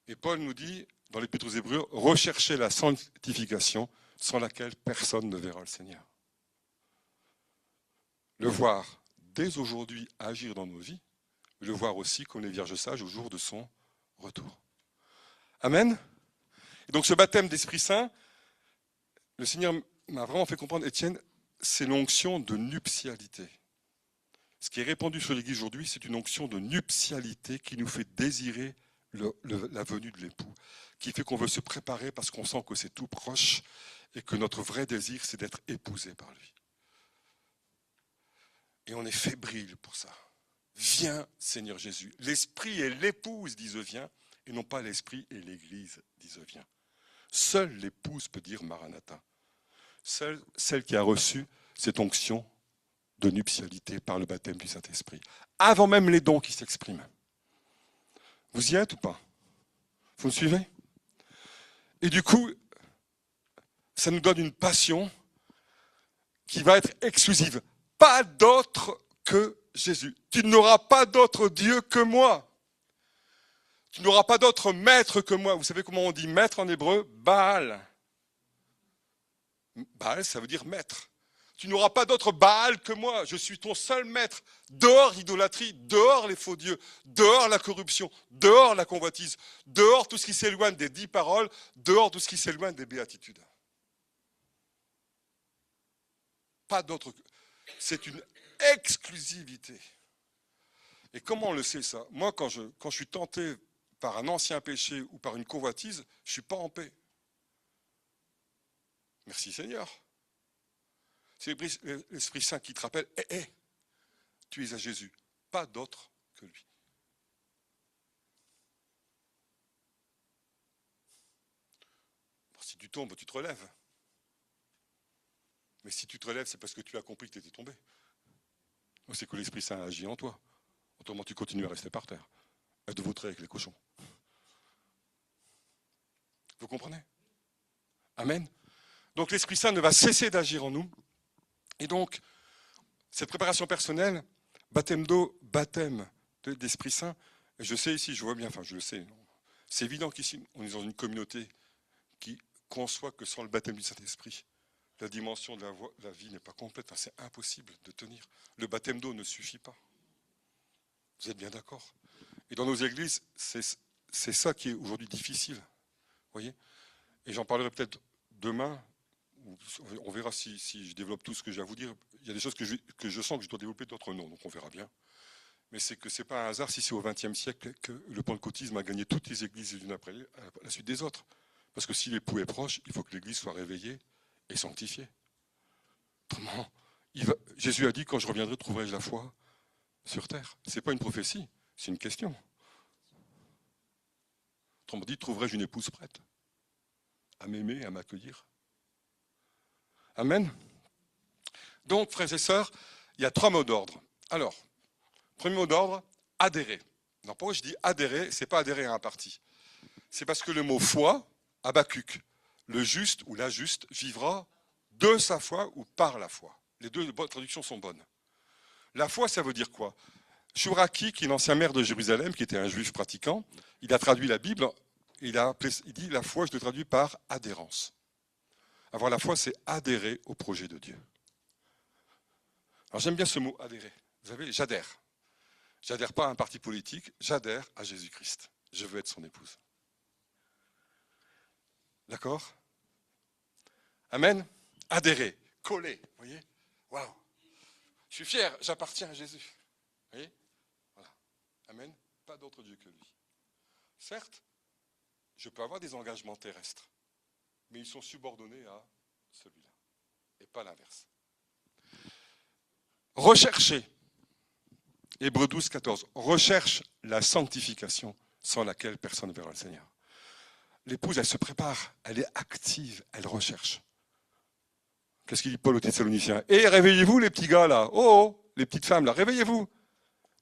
Et Paul nous dit, dans l'Épître aux Hébreux, recherchez la sanctification sans laquelle personne ne verra le Seigneur. Le voir dès aujourd'hui agir dans nos vies, mais le voir aussi comme les vierges sages au jour de son retour. Amen. Et donc ce baptême d'Esprit Saint, le Seigneur m'a vraiment fait comprendre, Étienne, c'est l'onction de nuptialité. Ce qui est répandu sur l'Église aujourd'hui, c'est une onction de nuptialité qui nous fait désirer la venue de l'époux, qui fait qu'on veut se préparer parce qu'on sent que c'est tout proche et que notre vrai désir, c'est d'être épousé par lui. Et on est fébrile pour ça. Viens, Seigneur Jésus. L'Esprit et l'épouse disent viens, et non pas l'Esprit et l'Église disent viens. Seule l'épouse peut dire Maranatha. Seule celle qui a reçu cette onction de nuptialité par le baptême du Saint-Esprit. Avant même les dons qui s'expriment. Vous y êtes ou pas? Vous me suivez? Et du coup, ça nous donne une passion qui va être exclusive. Pas d'autre que Jésus. Tu n'auras pas d'autre Dieu que moi. Tu n'auras pas d'autre maître que moi. Vous savez comment on dit maître en hébreu? Baal. Baal, ça veut dire maître. Tu n'auras pas d'autre Baal que moi. Je suis ton seul maître. Dehors l'idolâtrie, dehors les faux dieux, dehors la corruption, dehors la convoitise, dehors tout ce qui s'éloigne des 10 paroles, dehors tout ce qui s'éloigne des béatitudes. Pas d'autre. C'est une exclusivité. Et comment on le sait ça? Moi, quand je suis tenté par un ancien péché ou par une convoitise, je ne suis pas en paix. Merci Seigneur. C'est l'Esprit Saint qui te rappelle, tu es à Jésus, pas d'autre que lui. Si tu tombes, tu te relèves. Mais si tu te relèves, c'est parce que tu as compris que tu étais tombé. C'est que l'Esprit Saint agit en toi. Autrement, tu continues à rester par terre, à te vautrer avec les cochons. Vous comprenez? Amen. Donc l'Esprit Saint ne va cesser d'agir en nous. Et donc, cette préparation personnelle, baptême d'eau, baptême d'Esprit Saint, et je sais ici, je vois bien, enfin je le sais, c'est évident qu'ici, on est dans une communauté qui conçoit que sans le baptême du Saint-Esprit, la dimension de la vie n'est pas complète, enfin, c'est impossible de tenir. Le baptême d'eau ne suffit pas. Vous êtes bien d'accord? Et dans nos églises, c'est ça qui est aujourd'hui difficile. Vous voyez? Et j'en parlerai peut-être demain. On verra si je développe tout ce que j'ai à vous dire. Il y a des choses que je sens que je dois développer, d'autres non, donc on verra bien. Mais c'est que ce n'est pas un hasard si c'est au XXe siècle que le pentecôtisme a gagné toutes les églises les unes après la suite des autres. Parce que si l'époux est proche, il faut que l'église soit réveillée et sanctifiée. Autrement, Jésus a dit, quand je reviendrai, trouverai-je la foi sur terre? Ce n'est pas une prophétie, c'est une question. Autrement dit, trouverai-je une épouse prête à m'aimer, à m'accueillir? Amen. Donc, frères et sœurs, il y a 3 mots d'ordre. Alors, premier mot d'ordre, adhérer. Non, pourquoi je dis adhérer? Ce n'est pas adhérer à un parti. C'est parce que le mot foi, Habakkuk, le juste ou la juste vivra de sa foi ou par la foi. Les deux traductions sont bonnes. La foi, ça veut dire quoi? Chouraki, qui est l'ancien maire de Jérusalem, qui était un juif pratiquant, il a traduit la Bible, il dit la foi, je le traduis par adhérence. Avoir la foi, c'est adhérer au projet de Dieu. Alors j'aime bien ce mot, adhérer. Vous savez, j'adhère. J'adhère pas à un parti politique, j'adhère à Jésus-Christ. Je veux être son épouse. D'accord? Amen? Adhérer, coller, vous voyez? Waouh! Je suis fier, j'appartiens à Jésus. Vous voyez? Voilà. Amen? Pas d'autre Dieu que lui. Certes, je peux avoir des engagements terrestres, mais ils sont subordonnés à celui-là, et pas l'inverse. Recherchez, Hébreux 12, 14, recherche la sanctification sans laquelle personne ne verra le Seigneur. L'épouse, elle se prépare, elle est active, elle recherche. Qu'est-ce qu'il dit Paul aux Thessaloniciens? Réveillez-vous les petits gars là, oh, les petites femmes là, réveillez-vous.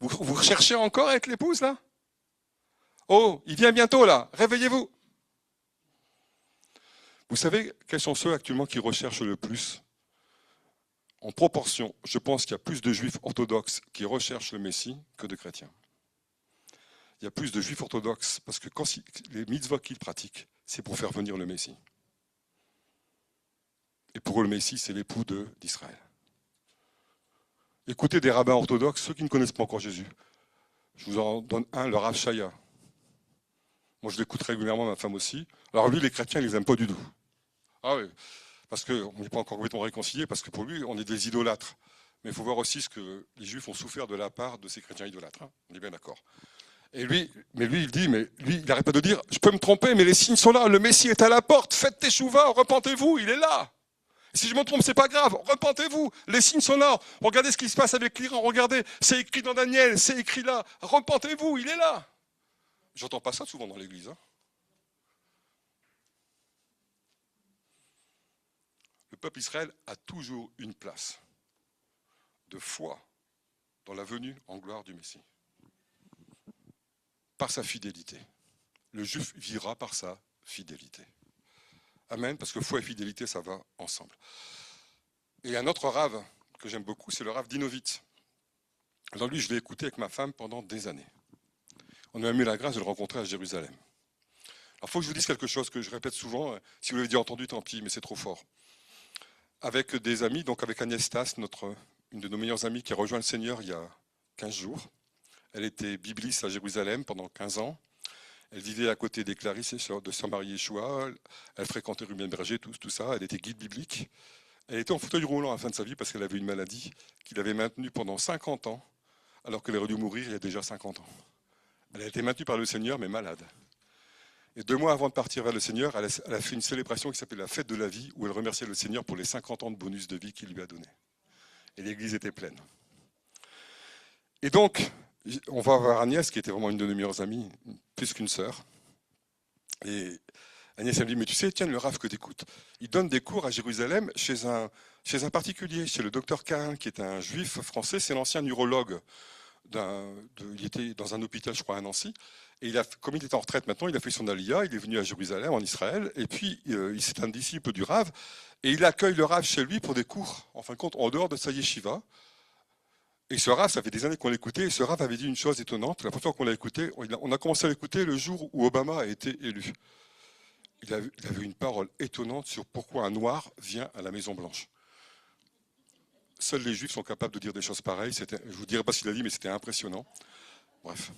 Vous recherchez encore avec l'épouse là? Oh, il vient bientôt là, réveillez-vous. Vous savez quels sont ceux actuellement qui recherchent le plus? En proportion, je pense qu'il y a plus de juifs orthodoxes qui recherchent le Messie que de chrétiens. Il y a plus de juifs orthodoxes parce que quand les mitzvot qu'ils pratiquent, c'est pour faire venir le Messie. Et pour eux, le Messie, c'est l'époux d'Israël. Écoutez des rabbins orthodoxes, ceux qui ne connaissent pas encore Jésus. Je vous en donne un, le Rav Shaya. Moi, je l'écoute régulièrement, ma femme aussi. Alors lui, les chrétiens, ils ne les aiment pas du tout. Ah oui, parce qu'on n'est pas encore complètement réconciliés, parce que pour lui, on est des idolâtres. Mais il faut voir aussi ce que les Juifs ont souffert de la part de ces chrétiens idolâtres. Hein, on est bien d'accord. Et lui, il dit, mais lui, il n'arrête pas de dire, je peux me tromper, mais les signes sont là, le Messie est à la porte, faites teshuva, repentez-vous, il est là. Et si je me trompe, c'est pas grave, repentez-vous, les signes sont là. Regardez ce qui se passe avec l'Iran, regardez, c'est écrit dans Daniel, c'est écrit là, repentez-vous, il est là. J'entends pas ça souvent dans l'église. Hein. Le peuple Israël a toujours une place de foi dans la venue en gloire du Messie. Par sa fidélité. Le juif vivra par sa fidélité. Amen, parce que foi et fidélité, ça va ensemble. Et un autre rave que j'aime beaucoup, c'est le rave Dinovitz. Alors lui, je l'ai écouté avec ma femme pendant des années. On a eu la grâce de le rencontrer à Jérusalem. Alors il faut que je vous dise quelque chose que je répète souvent, si vous l'avez déjà entendu, tant pis, mais c'est trop fort. Avec des amis, donc avec Agnès Tass, une de nos meilleures amies qui a rejoint le Seigneur il y a 15 jours. Elle était bibliste à Jérusalem pendant 15 ans. Elle vivait à côté des Clarisses de Saint-Marie-Yeshua. Elle fréquentait Ruben Berger, tout ça. Elle était guide biblique. Elle était en fauteuil roulant à la fin de sa vie parce qu'elle avait une maladie qui l'avait maintenue pendant 50 ans, alors qu'elle aurait dû mourir il y a déjà 50 ans. Elle a été maintenue par le Seigneur, mais malade. Et 2 mois avant de partir vers le Seigneur, elle a fait une célébration qui s'appelait la fête de la vie, où elle remerciait le Seigneur pour les 50 ans de bonus de vie qu'il lui a donné. Et l'église était pleine. Et donc, on va voir Agnès, qui était vraiment une de nos meilleures amies, plus qu'une sœur. Et Agnès, elle me dit, mais tu sais, tiens, le Rav que tu écoutes, il donne des cours à Jérusalem chez un particulier, chez le docteur Cain, qui est un juif français, c'est l'ancien neurologue. Il était dans un hôpital, je crois, à Nancy. Et comme il était en retraite maintenant, il a fait son aliyah, il est venu à Jérusalem, en Israël, et puis c'est un disciple du Rav, et il accueille le Rav chez lui pour des cours, en fin de compte, en dehors de sa yeshiva. Et ce Rav, ça fait des années qu'on l'écoutait, et ce Rav avait dit une chose étonnante. La première fois qu'on l'a écouté, on a commencé à l'écouter le jour où Obama a été élu. Il avait une parole étonnante sur pourquoi un noir vient à la Maison-Blanche. Seuls les juifs sont capables de dire des choses pareilles. Je ne vous dirai pas ce qu'il a dit, mais c'était impressionnant. Bref.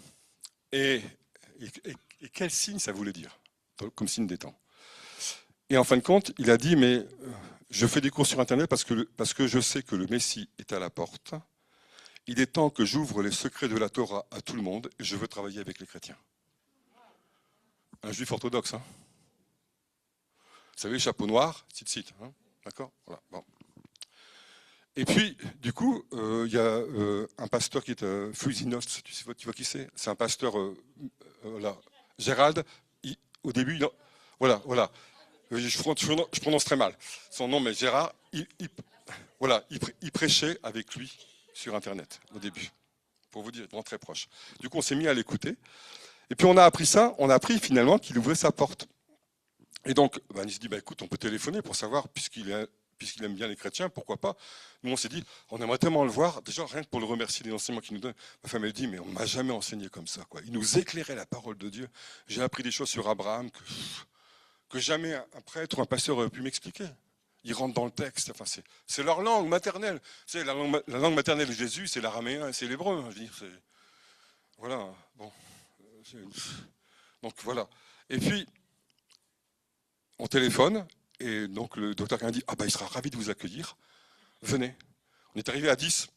Et quel signe ça voulait dire, comme signe des temps. Et en fin de compte, il a dit, mais je fais des cours sur Internet parce que je sais que le Messie est à la porte. Il est temps que j'ouvre les secrets de la Torah à tout le monde et je veux travailler avec les chrétiens. Un juif orthodoxe, hein. Vous savez, chapeau noir, cite, hein. D'accord, voilà. Bon. Et puis, du coup, il y a un pasteur qui est Fusinost, tu vois qui c'est? C'est un pasteur, là, Gérald, au début, voilà. Je prononce très mal son nom, mais Gérard, il prêchait avec lui sur Internet, au début, pour vous dire, vraiment très proche. Du coup, on s'est mis à l'écouter, et puis on a appris finalement qu'il ouvrait sa porte. Et donc, il se dit, écoute, on peut téléphoner pour savoir, puisqu'il aime bien les chrétiens, pourquoi pas. Nous, on s'est dit, on aimerait tellement le voir, déjà rien que pour le remercier des enseignements qu'il nous donne. Ma femme, elle dit, mais on ne m'a jamais enseigné comme ça, quoi. Il nous éclairait la parole de Dieu. J'ai appris des choses sur Abraham que jamais un prêtre ou un pasteur aurait pu m'expliquer. ils rentrent dans le texte. Enfin, c'est leur langue maternelle. C'est la langue maternelle de Jésus, c'est l'araméen et c'est l'hébreu. Je veux dire, voilà. Bon. Donc voilà. Et puis, on téléphone, et donc le docteur Cain dit « Ah ben, il sera ravi de vous accueillir. Venez. » On est arrivé à 10.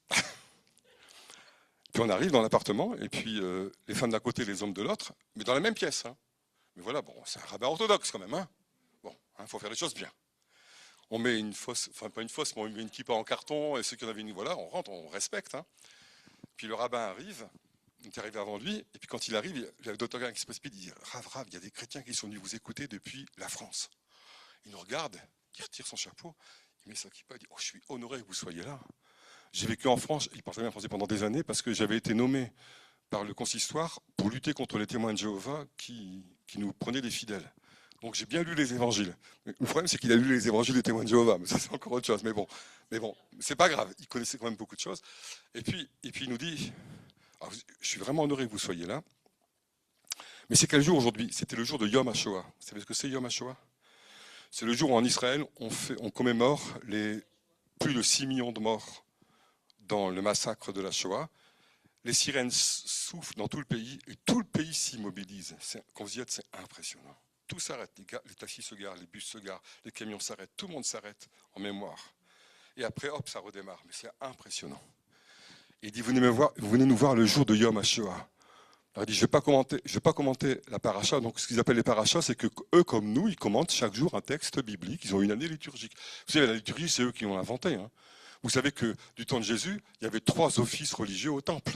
Puis on arrive dans l'appartement, et puis les femmes d'un côté, les hommes de l'autre, mais dans la même pièce. Hein. Mais voilà, bon, c'est un rabbin orthodoxe quand même. Hein. Bon, il faut faire les choses bien. On met une fausse, enfin pas une fausse, mais on met une kippa en carton, et ceux qui en avaient une, voilà, on rentre, on respecte. Hein. Puis le rabbin arrive, on est arrivé avant lui, et puis quand il arrive, il y a le docteur Gain qui se précipite, il dit « Rav, il y a des chrétiens qui sont venus vous écouter depuis la France. » Il nous regarde, il retire son chapeau, il met sa kippa, il dit « Oh, je suis honoré que vous soyez là. J'ai vécu en France, il parlait bien français pendant des années, parce que j'avais été nommé par le consistoire pour lutter contre les témoins de Jéhovah qui nous prenaient des fidèles. Donc j'ai bien lu les évangiles. Le problème, c'est qu'il a lu les évangiles des témoins de Jéhovah, mais ça c'est encore autre chose. Mais bon, c'est pas grave, il connaissait quand même beaucoup de choses. Et puis il nous dit, je suis vraiment honoré que vous soyez là, mais c'est quel jour aujourd'hui? C'était le jour de Yom HaShoah. Vous savez ce que c'est Yom HaShoah? C'est le jour où en Israël, on commémore les plus de 6 millions de morts dans le massacre de la Shoah. Les sirènes soufflent dans tout le pays et tout le pays s'immobilise. Quand vous y êtes, c'est impressionnant. Tout s'arrête, les taxis se garent, les bus se garent, les camions s'arrêtent, tout le monde s'arrête en mémoire. Et après, hop, ça redémarre. Mais c'est impressionnant. Et il dit, venez nous voir le jour de Yom HaShoah. Alors il dit, je ne vais pas commenter la paracha. Donc ce qu'ils appellent les parachas, c'est que eux, comme nous, ils commentent chaque jour un texte biblique. Ils ont une année liturgique. Vous savez, la liturgie, c'est eux qui l'ont inventée. Hein. Vous savez que du temps de Jésus, il y avait 3 offices religieux au temple.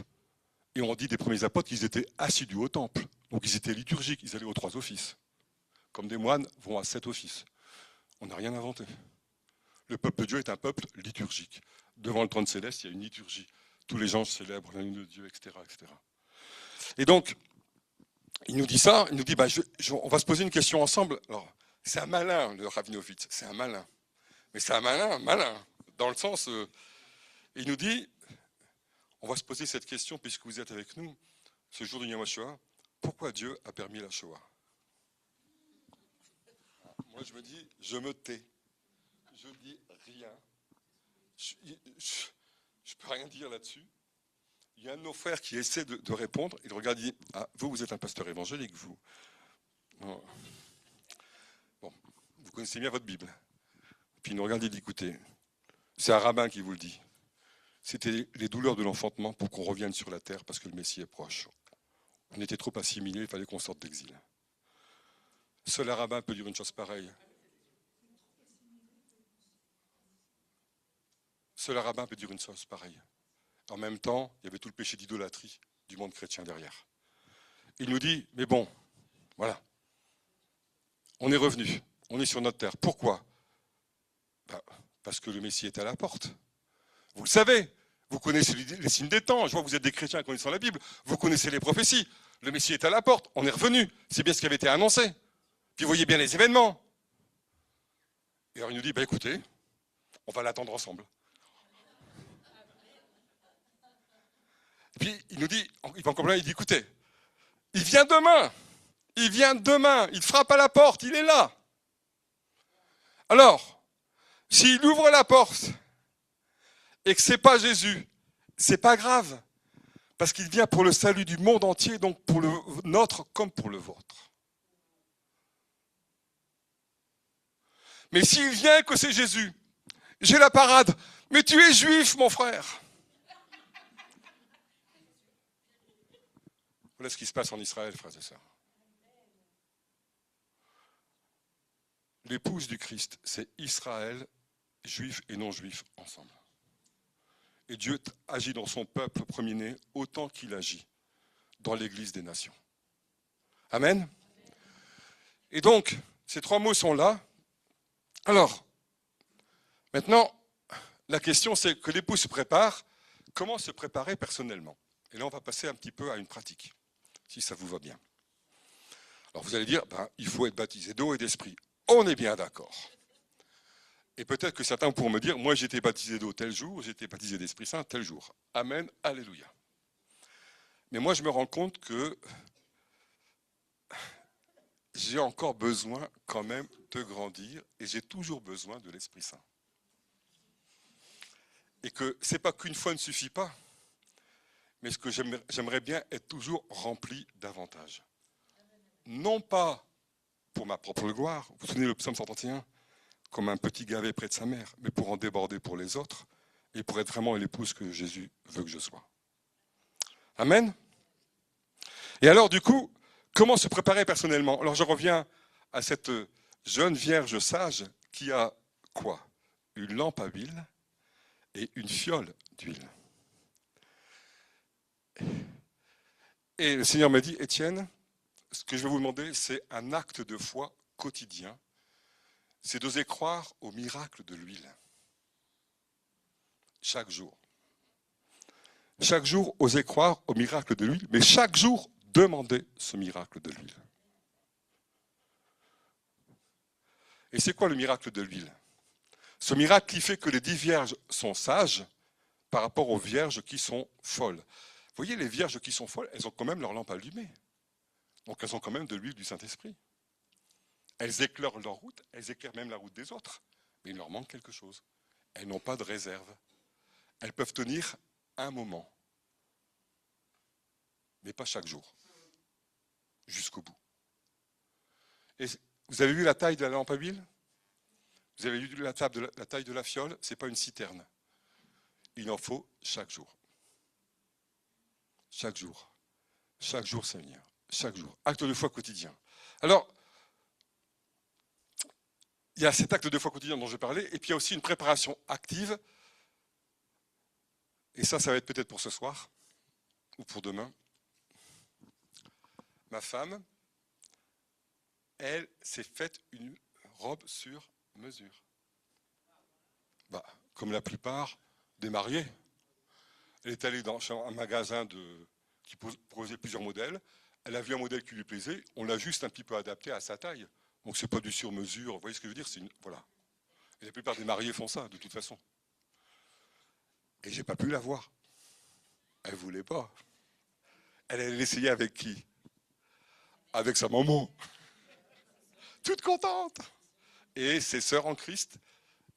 Et on dit des premiers apôtres qu'ils étaient assidus au temple. Donc ils étaient liturgiques, ils allaient aux 3 offices. Comme des moines vont à 7 offices. On n'a rien inventé. Le peuple de Dieu est un peuple liturgique. Devant le trône céleste, il y a une liturgie. Tous les gens célèbrent la nuit de Dieu, etc., etc. Et donc, il nous dit ça, il nous dit, on va se poser une question ensemble. Alors, c'est un malin, le Rabinovitch, c'est un malin. Mais c'est un malin, dans le sens, il nous dit, on va se poser cette question, puisque vous êtes avec nous, ce jour de Yom HaShoah, pourquoi Dieu a permis la Shoah? Moi, je me dis, je me tais. Je dis rien. Je ne peux rien dire là-dessus. Il y a un de nos frères qui essaie de répondre. Il regarde, il dit, vous êtes un pasteur évangélique, vous. Non. Bon, vous connaissez bien votre Bible. Puis il nous regarde et dit, écoutez, c'est un rabbin qui vous le dit. C'était les douleurs de l'enfantement pour qu'on revienne sur la terre parce que le Messie est proche. On était trop assimilés, il fallait qu'on sorte d'exil. Seul un rabbin peut dire une chose pareille. Seul un rabbin peut dire une chose pareille. En même temps, il y avait tout le péché d'idolâtrie du monde chrétien derrière. Il nous dit, mais bon, voilà, on est revenu, on est sur notre terre. Pourquoi? Parce que le Messie est à la porte. Vous le savez, vous connaissez les signes des temps, je vois que vous êtes des chrétiens connaissant la Bible, vous connaissez les prophéties, le Messie est à la porte, on est revenu, c'est bien ce qui avait été annoncé. Puis vous voyez bien les événements. Et alors il nous dit, écoutez, on va l'attendre ensemble. Et puis il nous dit, il va encore plus loin, il dit, écoutez, il vient demain, il frappe à la porte, il est là. Alors, s'il ouvre la porte et que ce n'est pas Jésus, c'est pas grave, parce qu'il vient pour le salut du monde entier, donc pour le nôtre comme pour le vôtre. Mais s'il vient que c'est Jésus, j'ai la parade, mais tu es juif, mon frère. Voilà ce qui se passe en Israël, frères et sœurs. L'épouse du Christ, c'est Israël, juif et non juif ensemble. Et Dieu agit dans son peuple premier-né autant qu'il agit dans l'Église des nations. Amen. Et donc, ces 3 mots sont là. Alors, maintenant, la question c'est que l'époux se prépare. Comment se préparer personnellement? Et là, on va passer un petit peu à une pratique, si ça vous va bien. Alors, vous allez dire, il faut être baptisé d'eau et d'esprit. On est bien d'accord. Et peut-être que certains pourront me dire, moi j'ai été baptisé d'eau tel jour, j'ai été baptisé d'Esprit Saint tel jour. Amen, alléluia. Mais moi je me rends compte que j'ai encore besoin quand même de grandir et j'ai toujours besoin de l'Esprit Saint. Et que c'est pas qu'une fois ne suffit pas, mais ce que j'aimerais bien être toujours rempli davantage. Non pas pour ma propre gloire, vous vous souvenez le psaume 131, comme un petit gavet près de sa mère, mais pour en déborder pour les autres et pour être vraiment l'épouse que Jésus veut que je sois. Amen. Et alors du coup, comment se préparer personnellement? Alors je reviens à cette jeune vierge sage qui a quoi? Une lampe à huile et une fiole d'huile. Et le Seigneur m'a dit, Étienne, ce que je vais vous demander, c'est un acte de foi quotidien. C'est d'oser croire au miracle de l'huile. Chaque jour. Chaque jour, osez croire au miracle de l'huile, mais chaque jour, demandez ce miracle de l'huile. Et c'est quoi le miracle de l'huile? Ce miracle qui fait que les 10 vierges sont sages par rapport aux vierges qui sont folles. Vous voyez, les vierges qui sont folles, elles ont quand même leur lampe allumée. Donc elles ont quand même de l'huile du Saint-Esprit. Elles éclairent leur route, elles éclairent même la route des autres. Mais il leur manque quelque chose. Elles n'ont pas de réserve. Elles peuvent tenir un moment. Mais pas chaque jour. Jusqu'au bout. Et vous avez vu la taille de la lampe à huile? Vous avez vu la taille de la fiole? Ce n'est pas une citerne. Il en faut chaque jour. Chaque jour. Chaque jour, Seigneur. Chaque jour. Acte de foi quotidien. Alors, il y a cet acte de foi quotidien dont je parlais, et puis il y a aussi une préparation active. Et ça va être peut-être pour ce soir, ou pour demain. Ma femme, elle s'est faite une robe sur mesure. Comme la plupart des mariés. Elle est allée dans un magasin qui proposait plusieurs modèles. Elle a vu un modèle qui lui plaisait. On l'a juste un petit peu adapté à sa taille. Donc c'est pas du sur-mesure. Vous voyez ce que je veux dire? Voilà. Et la plupart des mariés font ça, de toute façon. Et j'ai pas pu la voir. Elle voulait pas. Elle allait l'essayer avec qui? Avec sa maman. Toute contente. Et ses sœurs en Christ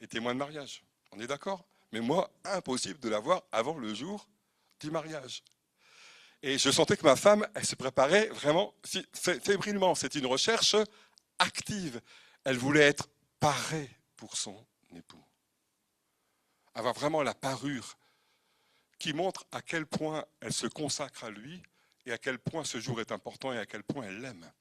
et témoins de mariage. On est d'accord? Mais moi, impossible de la voir avant le jour du mariage. Et je sentais que ma femme, elle se préparait vraiment fébrilement. C'était une recherche active. Elle voulait être parée pour son époux. Avoir vraiment la parure qui montre à quel point elle se consacre à lui et à quel point ce jour est important et à quel point elle l'aime.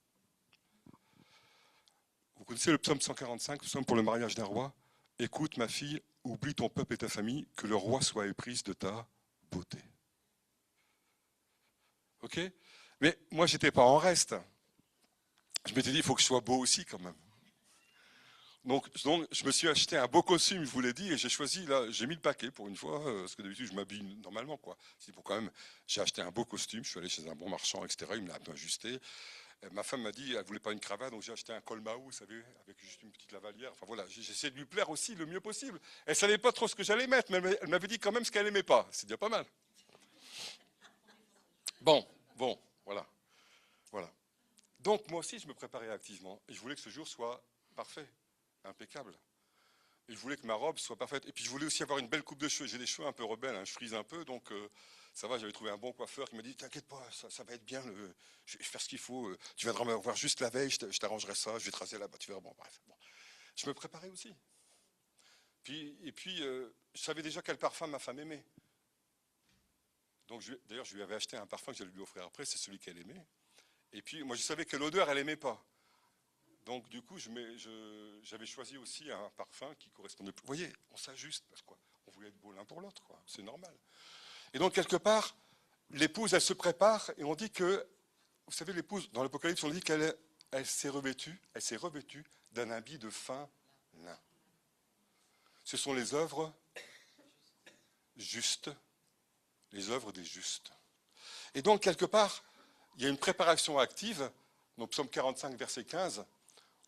Vous connaissez le psaume 145, le psaume pour le mariage d'un roi? Écoute ma fille, oublie ton peuple et ta famille, que le roi soit éprise de ta beauté. Ok? Mais moi, j'étais pas en reste. Je m'étais dit, il faut que je sois beau aussi quand même. Donc, je me suis acheté un beau costume, je vous l'ai dit, et j'ai choisi, là, j'ai mis le paquet pour une fois, parce que d'habitude, je m'habille normalement, quoi. C'est pour quand même, j'ai acheté un beau costume, je suis allé chez un bon marchand, etc., il me l'a un peu ajusté. Ma femme m'a dit, elle voulait pas une cravate, donc j'ai acheté un col Mahou, vous savez, avec juste une petite lavalière. Enfin voilà, j'ai essayé de lui plaire aussi le mieux possible. Elle savait pas trop ce que j'allais mettre, mais elle m'avait dit quand même ce qu'elle aimait pas. C'est déjà pas mal. Bon, voilà. Donc moi aussi, je me préparais activement, et je voulais que ce jour soit parfait, impeccable. Et je voulais que ma robe soit parfaite. Et puis je voulais aussi avoir une belle coupe de cheveux. J'ai des cheveux un peu rebelles, hein, je frise un peu, donc ça va, j'avais trouvé un bon coiffeur qui m'a dit, t'inquiète pas, ça va être bien, je vais faire ce qu'il faut, tu viendras me voir juste la veille, je t'arrangerai ça, je vais te raser là-bas, tu verras, bon, bref. Bon. Je me préparais aussi. Et puis, je savais déjà quel parfum ma femme aimait. Donc d'ailleurs, je lui avais acheté un parfum que j'allais lui offrir après, c'est celui qu'elle aimait. Et puis, moi, je savais que l'odeur, elle n'aimait pas. Donc, du coup, j'avais choisi aussi un parfum qui correspondait plus. Vous voyez, on s'ajuste parce qu'on voulait être beau l'un pour l'autre, quoi. C'est normal. Et donc, quelque part, l'épouse, elle se prépare et on dit que, vous savez, l'épouse, dans l'Apocalypse, on dit qu'elle s'est revêtue d'un habit de fin lin. Ce sont les œuvres justes, les œuvres des justes. Et donc, quelque part, il y a une préparation active. Dans Psaume 45, verset 15,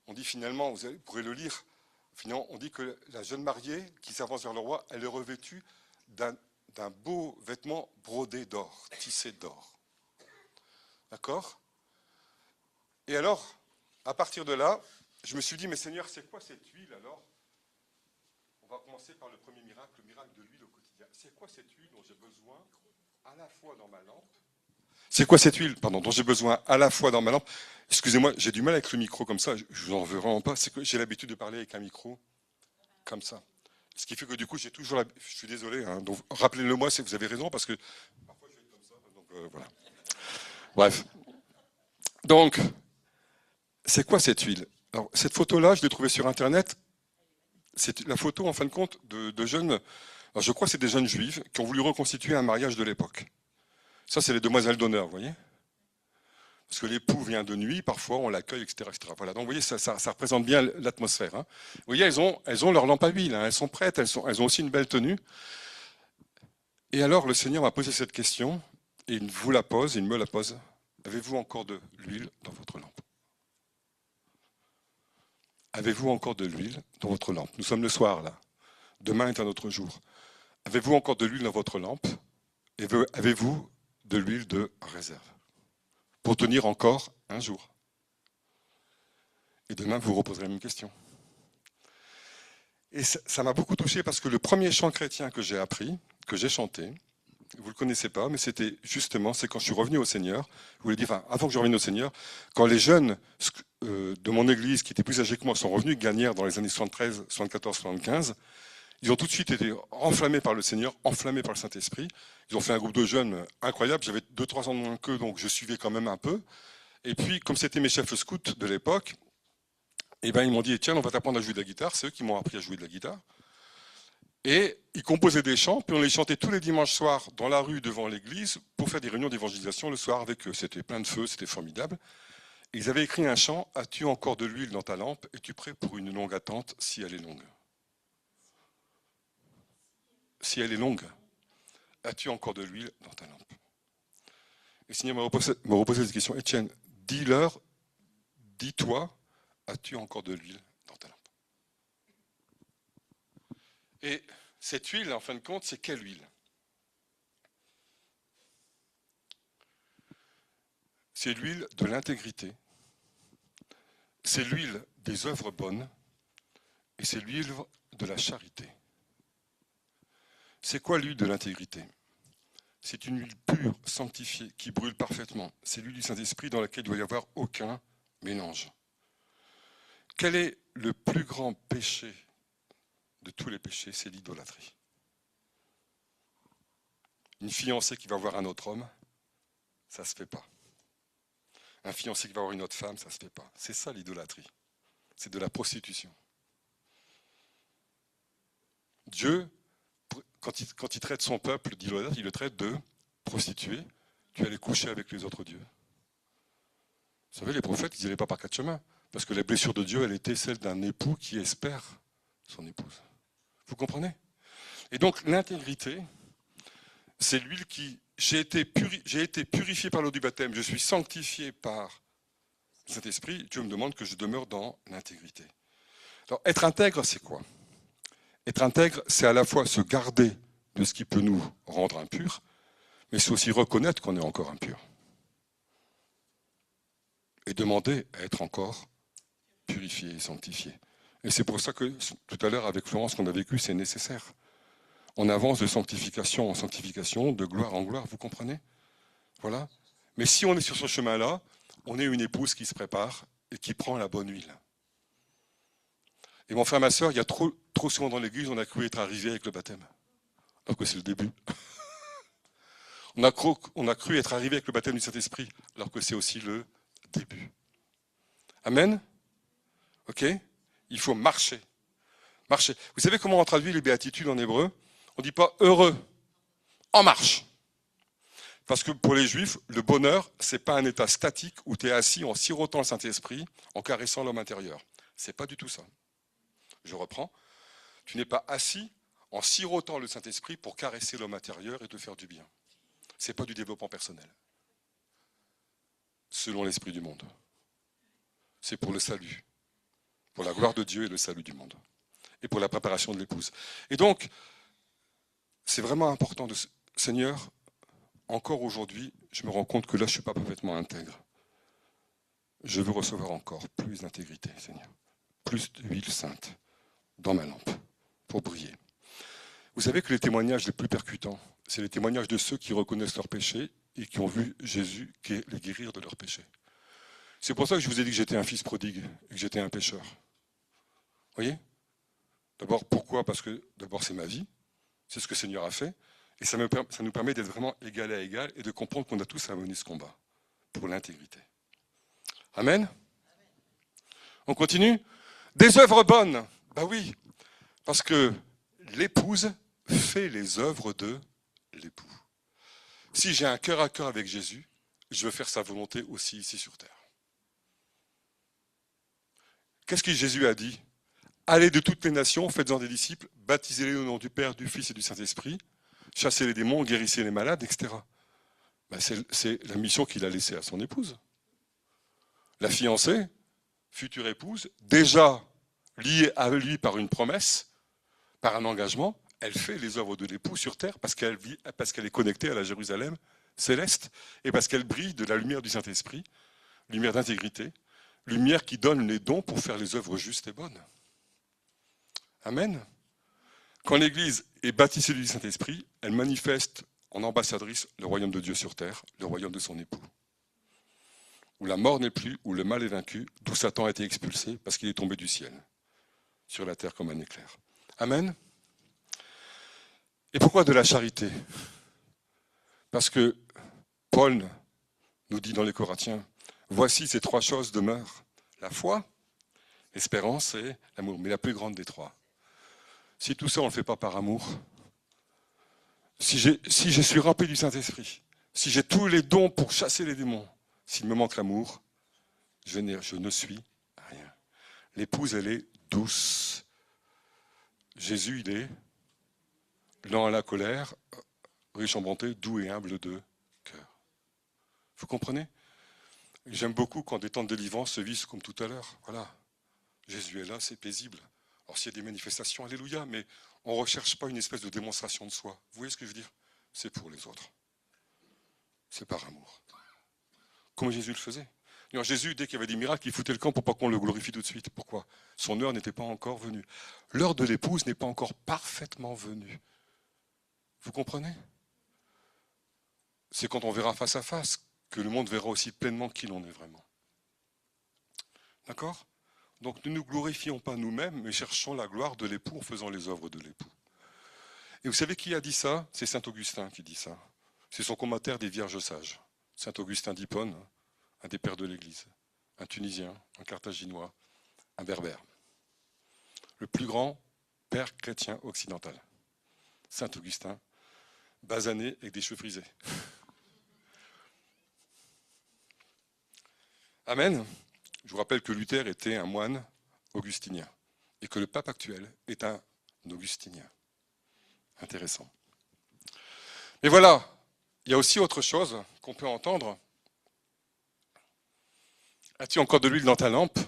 on dit finalement, vous pourrez le lire, finalement, on dit que la jeune mariée qui s'avance vers le roi, elle est revêtue d'un beau vêtement brodé d'or, tissé d'or. D'accord? Et alors, à partir de là, je me suis dit, mais Seigneur, c'est quoi cette huile alors? On va commencer par le premier miracle, le miracle de l'huile au quotidien. C'est quoi cette huile dont j'ai besoin à la fois dans ma lampe? C'est quoi cette huile, pardon, dont j'ai besoin à la fois dans ma lampe? Excusez-moi, j'ai du mal avec le micro comme ça, je vous en veux vraiment pas, c'est que j'ai l'habitude de parler avec un micro comme ça. Ce qui fait que du coup, j'ai toujours je suis désolé, hein, donc rappelez-le moi si vous avez raison, parce que parfois je vais être comme ça, donc voilà. Bref. Donc, c'est quoi cette huile? Alors, cette photo-là, je l'ai trouvée sur Internet. C'est la photo, en fin de compte, de jeunes, alors je crois que c'est des jeunes juives qui ont voulu reconstituer un mariage de l'époque. Ça, c'est les demoiselles d'honneur, vous voyez? Parce que l'époux vient de nuit, parfois on l'accueille, etc., etc. Voilà. Donc vous voyez, ça représente bien l'atmosphère. Hein. Vous voyez, elles ont leur lampe à huile, hein. Elles sont prêtes, elles ont aussi une belle tenue. Et alors le Seigneur m'a posé cette question, et il vous la pose, il me la pose. Avez-vous encore de l'huile dans votre lampe? Avez-vous encore de l'huile dans votre lampe? Nous sommes le soir là. Demain est un autre jour. Avez-vous encore de l'huile dans votre lampe? Et avez-vous de l'huile de réserve? Pour tenir encore un jour. Et demain, vous reposerez la même question. Et ça m'a beaucoup touché parce que le premier chant chrétien que j'ai appris, que j'ai chanté, vous ne le connaissez pas, mais c'était justement, c'est quand je suis revenu au Seigneur, je voulais dire, enfin, avant que je revienne au Seigneur, quand les jeunes de mon église, qui étaient plus âgés que moi, sont revenus de Gagnères dans les années 73, 74, 75, ils ont tout de suite été enflammés par le Seigneur, enflammés par le Saint-Esprit. Ils ont fait un groupe de jeunes incroyable. J'avais 2-3 ans de moins qu'eux, donc je suivais quand même un peu. Et puis, comme c'était mes chefs scouts de l'époque, eh ben, ils m'ont dit, tiens, on va t'apprendre à jouer de la guitare. C'est eux qui m'ont appris à jouer de la guitare. Et ils composaient des chants, puis on les chantait tous les dimanches soirs dans la rue devant l'église pour faire des réunions d'évangélisation le soir avec eux. C'était plein de feu, c'était formidable. Et ils avaient écrit un chant, as-tu encore de l'huile dans ta lampe? Es-tu prêt pour une longue attente si elle est longue? Si elle est longue, as-tu encore de l'huile dans ta lampe? Et le Seigneur me reposait cette question. Étienne, dis-leur, dis-toi, as-tu encore de l'huile dans ta lampe? Et cette huile, en fin de compte, c'est quelle huile? C'est l'huile de l'intégrité, c'est l'huile des œuvres bonnes, et c'est l'huile de la charité. C'est quoi l'huile de l'intégrité? C'est une huile pure, sanctifiée, qui brûle parfaitement. C'est l'huile du Saint-Esprit dans laquelle il ne doit y avoir aucun mélange. Quel est le plus grand péché de tous les péchés? C'est l'idolâtrie. Une fiancée qui va voir un autre homme, ça ne se fait pas. Un fiancé qui va voir une autre femme, ça ne se fait pas. C'est ça l'idolâtrie. C'est de la prostitution. Dieu, quand il traite son peuple d'idolâtre, il le traite de prostituée. Tu allais coucher avec les autres dieux. Vous savez, les prophètes, ils n'allaient pas par quatre chemins. Parce que la blessure de Dieu, elle était celle d'un époux qui espère son épouse. Vous comprenez? Et donc, l'intégrité, c'est l'huile qui... J'ai été purifié par l'eau du baptême, je suis sanctifié par le Saint-Esprit. Dieu me demande que je demeure dans l'intégrité. Alors, être intègre, c'est quoi? Être intègre, c'est à la fois se garder de ce qui peut nous rendre impurs, mais c'est aussi reconnaître qu'on est encore impur. Et demander à être encore purifié et sanctifié. Et c'est pour ça que tout à l'heure, avec Florence, qu'on a vécu, c'est nécessaire. On avance de sanctification en sanctification, de gloire en gloire, vous comprenez? Voilà. Mais si on est sur ce chemin-là, on est une épouse qui se prépare et qui prend la bonne huile. Et mon frère, ma soeur, il y a trop souvent dans l'église, on a cru être arrivé avec le baptême. Alors que c'est le début. On a cru être arrivé avec le baptême du Saint-Esprit, alors que c'est aussi le début. Amen? Ok? Il faut marcher. Marcher. Vous savez comment on traduit les béatitudes en hébreu? On ne dit pas heureux, en marche. Parce que pour les Juifs, le bonheur, ce n'est pas un état statique où tu es assis en sirotant le Saint-Esprit, en caressant l'homme intérieur. Ce n'est pas du tout ça. Je reprends. Tu n'es pas assis en sirotant le Saint-Esprit pour caresser l'homme intérieur et te faire du bien. Ce n'est pas du développement personnel. Selon l'esprit du monde. C'est pour le salut. Pour la gloire de Dieu et le salut du monde. Et pour la préparation de l'épouse. Et donc, c'est vraiment important de... Seigneur, encore aujourd'hui, je me rends compte que là, je ne suis pas parfaitement intègre. je veux recevoir encore plus d'intégrité, Seigneur. Plus d'huile sainte dans ma lampe pour briller. Vous savez que les témoignages les plus percutants, c'est les témoignages de ceux qui reconnaissent leurs péchés et qui ont vu Jésus les guérir de leurs péchés. C'est pour ça que je vous ai dit que j'étais un fils prodigue et que j'étais un pécheur. Vous voyez ? D'abord, pourquoi ? Parce que d'abord, c'est ma vie, c'est ce que le Seigneur a fait, et ça nous permet d'être vraiment égal à égal et de comprendre qu'on a tous à mener ce combat pour l'intégrité. Amen ? On continue ? Des œuvres bonnes. Ben oui, parce que l'épouse fait les œuvres de l'époux. Si j'ai un cœur à cœur avec Jésus, je veux faire sa volonté aussi ici sur terre. Qu'est-ce que Jésus a dit ? Allez de toutes les nations, faites-en des disciples, baptisez-les au nom du Père, du Fils et du Saint-Esprit, chassez les démons, guérissez les malades, etc. Ben c'est la mission qu'il a laissée à son épouse. La fiancée, future épouse, déjà liée à lui par une promesse, par un engagement, elle fait les œuvres de l'époux sur terre parce qu'elle est connectée à la Jérusalem céleste et parce qu'elle brille de la lumière du Saint-Esprit, lumière d'intégrité, lumière qui donne les dons pour faire les œuvres justes et bonnes. Amen. Quand l'Église est baptisée du Saint-Esprit, elle manifeste en ambassadrice le royaume de Dieu sur terre, le royaume de son époux. Où la mort n'est plus, où le mal est vaincu, d'où Satan a été expulsé parce qu'il est tombé du ciel, sur la terre comme un éclair. Amen. Et pourquoi de la charité ? Parce que Paul nous dit dans les Corinthiens, voici ces trois choses demeurent, la foi, l'espérance et l'amour, mais la plus grande des trois. Si tout ça on ne le fait pas par amour, si je suis rempli du Saint-Esprit, si j'ai tous les dons pour chasser les démons, s'il me manque l'amour, je ne suis rien. L'épouse, elle est douce. Jésus, il est lent à la colère, riche en bonté, doux et humble de cœur. Vous comprenez ? J'aime beaucoup quand des temps de délivrance se vivent comme tout à l'heure. Voilà. Jésus est là, c'est paisible. Alors s'il y a des manifestations, alléluia, mais on ne recherche pas une espèce de démonstration de soi. Vous voyez ce que je veux dire ? C'est pour les autres. C'est par amour. Comme Jésus le faisait. Alors Jésus, dès qu'il y avait des miracles, il foutait le camp pour pas qu'on le glorifie tout de suite. Pourquoi ? Son heure n'était pas encore venue. L'heure de l'épouse n'est pas encore parfaitement venue. Vous comprenez ? C'est quand on verra face à face que le monde verra aussi pleinement qui l'on est vraiment. D'accord ? Donc ne nous glorifions pas nous-mêmes, mais cherchons la gloire de l'époux en faisant les œuvres de l'époux. Et vous savez qui a dit ça ? C'est saint Augustin qui dit ça. C'est son commentaire des Vierges sages. Saint Augustin d'Hippone, un des pères de l'Église, un Tunisien, un Carthaginois, un Berbère. Le plus grand père chrétien occidental. Saint Augustin, basané avec des cheveux frisés. Amen. Je vous rappelle que Luther était un moine augustinien et que le pape actuel est un augustinien. Intéressant. Mais voilà, il y a aussi autre chose qu'on peut entendre. As-tu encore de l'huile dans ta lampe ?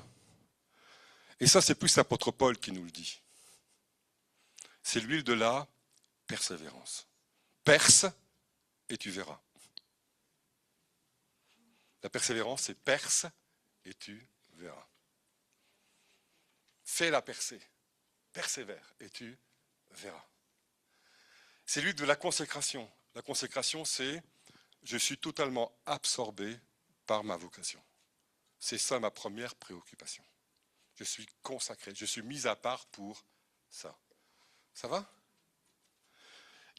Et ça, c'est plus l'apôtre Paul qui nous le dit. C'est l'huile de la persévérance. Perce et tu verras. La persévérance, c'est perce et tu verras. Fais la percée, persévère et tu verras. C'est l'huile de la consécration. La consécration, c'est je suis totalement absorbé par ma vocation. C'est ça ma première préoccupation. Je suis consacré, je suis mis à part pour ça. Ça va ?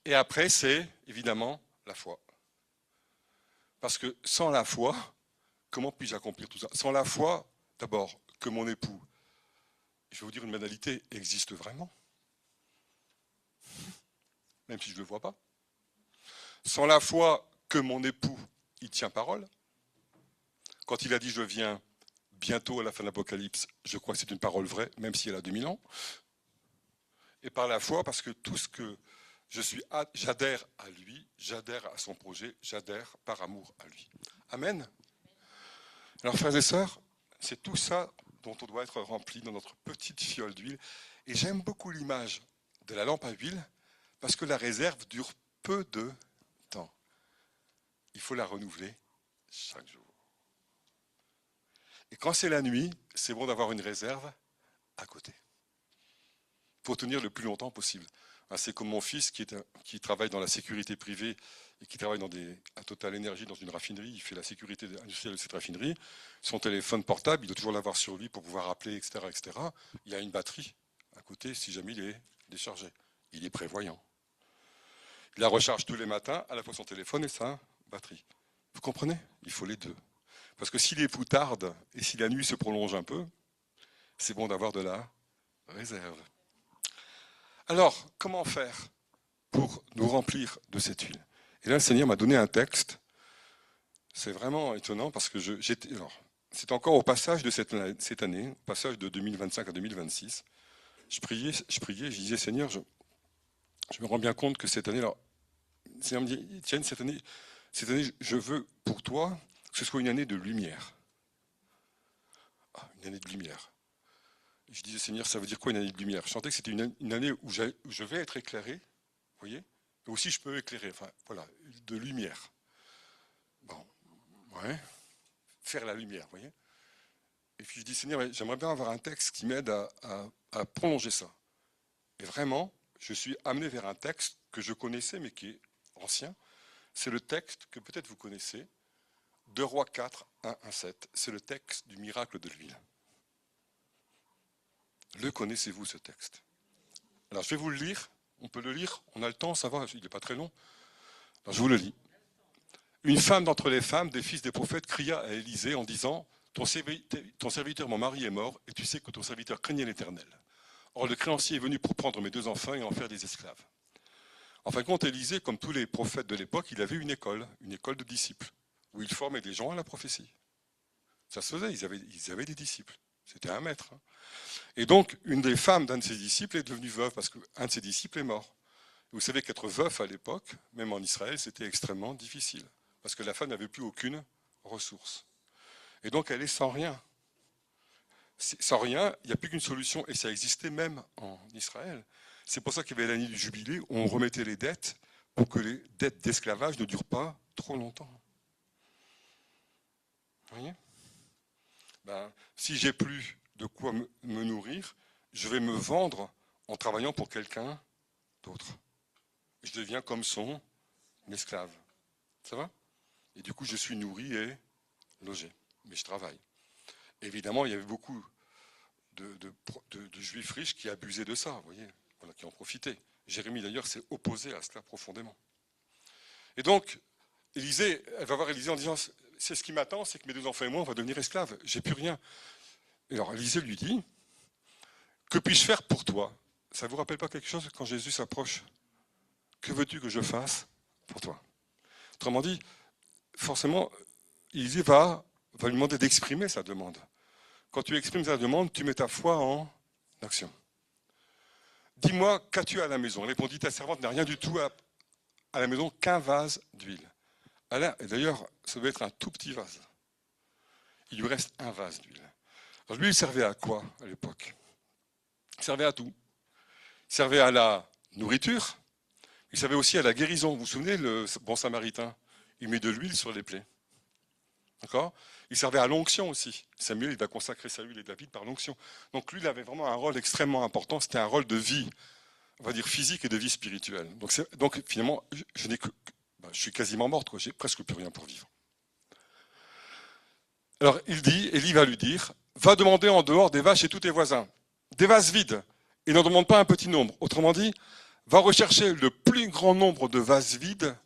Et après, c'est évidemment la foi. Parce que sans la foi, comment puis-je accomplir tout ça ? Sans la foi, d'abord, que mon époux, je vais vous dire une banalité, existe vraiment, même si je ne le vois pas. Sans la foi que mon époux, il tient parole. Quand il a dit « je viens bientôt à la fin de l'Apocalypse », je crois que c'est une parole vraie, même si elle a 2000 ans. Et par la foi, parce que tout ce que j'adhère à lui, j'adhère à son projet, j'adhère par amour à lui. Amen. Alors frères et sœurs, c'est tout ça dont on doit être rempli dans notre petite fiole d'huile. Et j'aime beaucoup l'image de la lampe à huile, parce que la réserve dure peu de temps. Il faut la renouveler chaque jour. Et quand c'est la nuit, c'est bon d'avoir une réserve à côté, pour tenir le plus longtemps possible. C'est comme mon fils qui travaille dans la sécurité privée et qui travaille à Total Energy dans une raffinerie. Il fait la sécurité industrielle de cette raffinerie. Son téléphone portable, il doit toujours l'avoir sur lui pour pouvoir appeler, etc., etc. Il y a une batterie à côté si jamais il est déchargé. Il est prévoyant. Il la recharge tous les matins, à la fois son téléphone et sa batterie. Vous comprenez? Il faut les deux. Parce que si les pouls tardent et si la nuit se prolonge un peu, c'est bon d'avoir de la réserve. Alors, comment faire pour nous remplir de cette huile? Et là, le Seigneur m'a donné un texte. C'est vraiment étonnant parce que c'est encore au passage de cette année, au passage de 2025 à 2026. Je priais, je disais, Seigneur, je me rends bien compte que cette année, alors, le Seigneur me dit, Etienne, cette année, je veux pour toi que ce soit une année de lumière. Une année de lumière. Je disais, Seigneur, ça veut dire quoi une année de lumière? Je sentais que c'était une année où je vais être éclairé, vous voyez, et aussi je peux éclairer, enfin voilà, de lumière. Bon, ouais, faire la lumière, vous voyez. Et puis je dis, Seigneur, j'aimerais bien avoir un texte qui m'aide à prolonger ça. Et vraiment, je suis amené vers un texte que je connaissais, mais qui est ancien. C'est le texte que peut-être vous connaissez, 2 Rois 4, 1, 1, 7. C'est le texte du miracle de l'huile. Le connaissez-vous, ce texte? Alors, je vais vous le lire. On peut le lire. On a le temps, ça va, il n'est pas très long. Alors, je vous le lis. Une femme d'entre les femmes des fils des prophètes cria à Élisée en disant, ton serviteur, mon mari, est mort, et tu sais que ton serviteur craignait l'Éternel. Or, le créancier est venu pour prendre mes 2 enfants et en faire des esclaves. En fin de compte, Élisée, comme tous les prophètes de l'époque, il avait une école de disciples, où il formait des gens à la prophétie. Ça se faisait, ils avaient des disciples. C'était un maître. Et donc, une des femmes d'un de ses disciples est devenue veuve, parce qu'un de ses disciples est mort. Vous savez qu'être veuf à l'époque, même en Israël, c'était extrêmement difficile, parce que la femme n'avait plus aucune ressource. Et donc, elle est sans rien. Sans rien, il n'y a plus qu'une solution, et ça existait même en Israël. C'est pour ça qu'il y avait l'année du jubilé, où on remettait les dettes pour que les dettes d'esclavage ne durent pas trop longtemps. Vous voyez? Si j'ai plus de quoi me nourrir, je vais me vendre en travaillant pour quelqu'un d'autre. Je deviens comme son esclave. Ça va? Et du coup, je suis nourri et logé. Mais je travaille. Évidemment, il y avait beaucoup de juifs riches qui abusaient de ça, vous voyez, voilà, qui en profitaient. Jérémie, d'ailleurs, s'est opposé à cela profondément. Et donc, Élisée, elle va voir Élisée en disant, c'est ce qui m'attend, c'est que mes 2 enfants et moi, on va devenir esclaves. J'ai plus rien. Et alors, Élisée lui dit, que puis-je faire pour toi? Ça ne vous rappelle pas quelque chose quand Jésus s'approche? Que veux-tu que je fasse pour toi? Autrement dit, forcément, Élisée va lui demander d'exprimer sa demande. Quand tu exprimes sa demande, tu mets ta foi en action. Dis-moi, qu'as-tu à la maison? Répondit ta servante, n'a rien du tout à la maison qu'un vase d'huile. Et d'ailleurs, ça doit être un tout petit vase. Il lui reste un vase d'huile. Alors lui, il servait à quoi à l'époque? Il servait à tout. Il servait à la nourriture, il servait aussi à la guérison. Vous vous souvenez, le bon samaritain, il met de l'huile sur les plaies. D'accord? Il servait à l'onction aussi. Samuel, il va consacrer sa huile et David par l'onction. Donc lui, il avait vraiment un rôle extrêmement important. C'était un rôle de vie, on va dire physique et de vie spirituelle. Donc finalement, je suis quasiment morte, j'ai presque plus rien pour vivre. Alors Élie va lui dire, va demander en dehors des vaches et tous tes voisins, des vases vides, et n'en demande pas un petit nombre. Autrement dit, va rechercher le plus grand nombre de vases vides,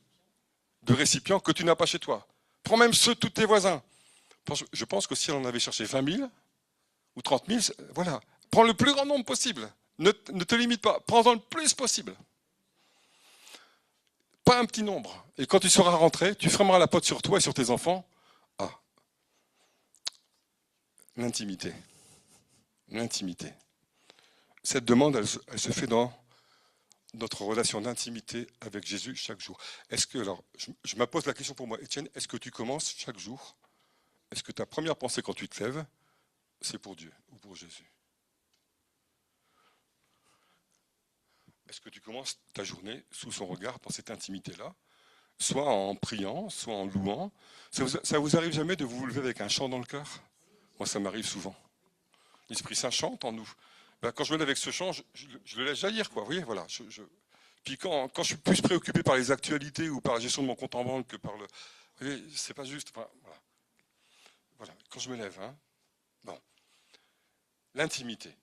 de récipients que tu n'as pas chez toi. Prends même ceux de tous tes voisins. Je pense que si on en avait cherché 20 000 ou 30 000, voilà. Prends le plus grand nombre possible. Ne te limite pas. Prends-en le plus possible. Pas un petit nombre. Et quand tu seras rentré, tu fermeras la porte sur toi et sur tes enfants. L'intimité. L'intimité. Cette demande, elle se fait dans notre relation d'intimité avec Jésus chaque jour. Est-ce que, alors, je me pose la question pour moi, Étienne, est-ce que tu commences chaque jour? Est-ce que ta première pensée quand tu te lèves, c'est pour Dieu ou pour Jésus? Est-ce que tu commences ta journée sous son regard dans cette intimité-là, soit en priant, soit en louant? Ça vous arrive jamais de vous lever avec un chant dans le cœur? Moi, ça m'arrive souvent. L'Esprit Saint chante en nous. Ben, quand je me lève avec ce chant, je le laisse jaillir, quoi. Vous voyez, voilà. Puis quand je suis plus préoccupé par les actualités ou par la gestion de mon compte en banque que par le... Vous voyez, c'est pas juste. Enfin, voilà. Voilà, quand je me lève, hein. Bon. L'intimité.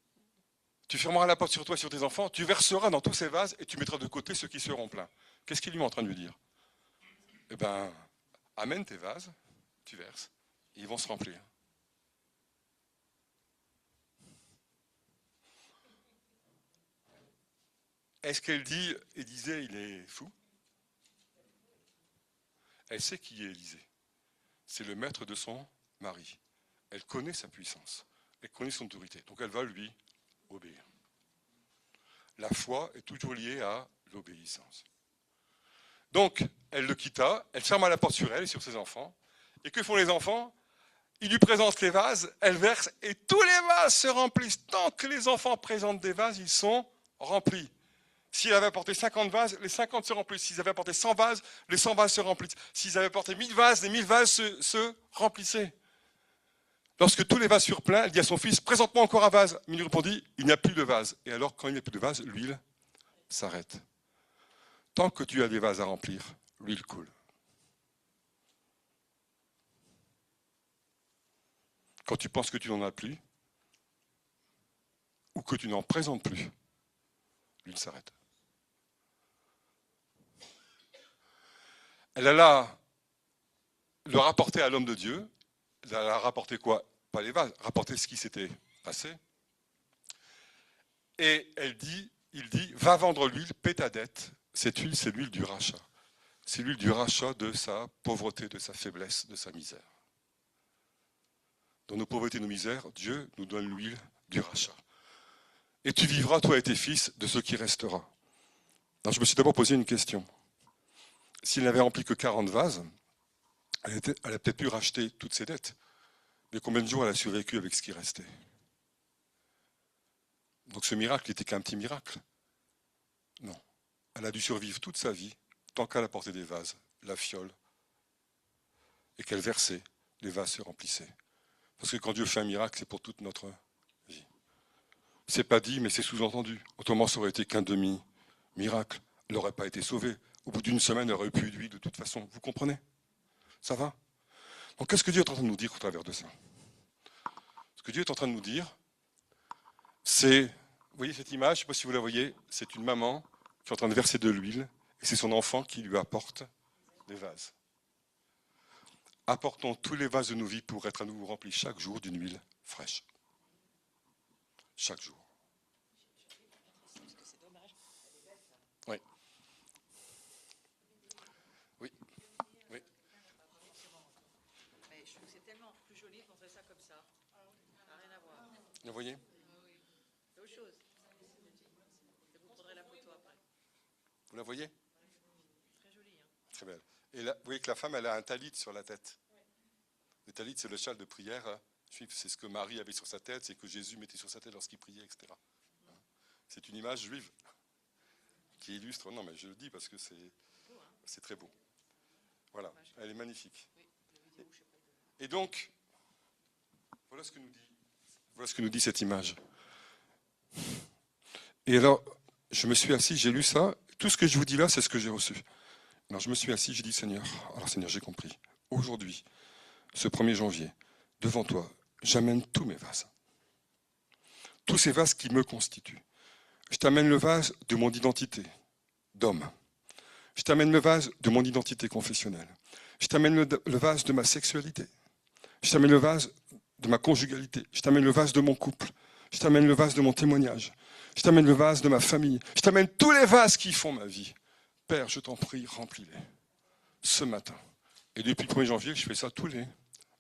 Tu fermeras la porte sur toi et sur tes enfants, tu verseras dans tous ces vases et tu mettras de côté ceux qui seront pleins. Qu'est-ce qu'il lui est en train de lui dire? Eh bien, amène tes vases, tu verses, et ils vont se remplir. Est-ce qu'elle dit, Élisée, il est fou? Elle sait qui est Élisée. C'est le maître de son mari. Elle connaît sa puissance, elle connaît son autorité, donc elle va lui obéir. La foi est toujours liée à l'obéissance. Donc, elle le quitta, elle ferma la porte sur elle et sur ses enfants. Et que font les enfants? Ils lui présentent les vases, elle verse, et tous les vases se remplissent. Tant que les enfants présentent des vases, ils sont remplis. S'ils avaient apporté 50 vases, les 50 se remplissent. S'ils avaient apporté 100 vases, les 100 vases se remplissent. S'ils avaient apporté 1000 vases, les 1000 vases se remplissaient. Lorsque tous les vases furent pleins, elle dit à son fils, présente-moi encore un vase. Mais il lui répondit, il n'y a plus de vase. Et alors, quand il n'y a plus de vase, l'huile s'arrête. Tant que tu as des vases à remplir, l'huile coule. Quand tu penses que tu n'en as plus, ou que tu n'en présentes plus, l'huile s'arrête. Elle alla le rapporter à l'homme de Dieu. Elle a rapporté quoi? Pas les vases, rapporter ce qui s'était passé. Et il dit, va vendre l'huile, paie ta dette. Cette huile, c'est l'huile du rachat. C'est l'huile du rachat de sa pauvreté, de sa faiblesse, de sa misère. Dans nos pauvretés et nos misères, Dieu nous donne l'huile du rachat. Et tu vivras, toi et tes fils, de ce qui restera. Alors, je me suis d'abord posé une question. S'il n'avait rempli que 40 vases, elle a peut-être pu racheter toutes ses dettes. Mais combien de jours elle a survécu avec ce qui restait? Donc ce miracle n'était qu'un petit miracle. Non. Elle a dû survivre toute sa vie, tant qu'elle apportait des vases, la fiole, et qu'elle versait, les vases se remplissaient. Parce que quand Dieu fait un miracle, c'est pour toute notre vie. C'est pas dit, mais c'est sous-entendu. Autrement, ça aurait été qu'un demi-miracle. Elle n'aurait pas été sauvée. Au bout d'une semaine, elle aurait eu plus d'huile de toute façon. Vous comprenez? Ça va? Donc qu'est-ce que Dieu est en train de nous dire au travers de ça? Ce que Dieu est en train de nous dire, c'est, vous voyez cette image, je ne sais pas si vous la voyez, c'est une maman qui est en train de verser de l'huile, et c'est son enfant qui lui apporte des vases. Apportons tous les vases de nos vies pour être à nouveau remplis chaque jour d'une huile fraîche. Chaque jour. Oui. Oui. Oui. Mais je trouve que c'est tellement plus joli de montrer ça comme ça. Ça n'a rien à voir. Vous voyez? C'est autre chose. Et vous prendrez la photo après. Vous la voyez? Très joli. Hein. Très belle. Et là, vous voyez que la femme, elle a un talit sur la tête. Le talit, c'est le châle de prière. C'est ce que Marie avait sur sa tête, c'est que Jésus mettait sur sa tête lorsqu'il priait, etc. C'est une image juive qui illustre, non mais je le dis parce que c'est très beau. Voilà, elle est magnifique. Et donc, voilà ce que nous dit cette image. Et alors, je me suis assis, j'ai lu ça, tout ce que je vous dis là, c'est ce que j'ai reçu. Alors je me suis assis, j'ai dit Seigneur, alors Seigneur, j'ai compris. Aujourd'hui, ce 1er janvier, devant toi, j'amène tous mes vases. Tous ces vases qui me constituent. Je t'amène le vase de mon identité d'homme. Je t'amène le vase de mon identité confessionnelle. Je t'amène le vase de ma sexualité. Je t'amène le vase de ma conjugalité. Je t'amène le vase de mon couple. Je t'amène le vase de mon témoignage. Je t'amène le vase de ma famille. Je t'amène tous les vases qui font ma vie. Père, je t'en prie, remplis-les. Ce matin. Et depuis le 1er janvier, je fais ça tous les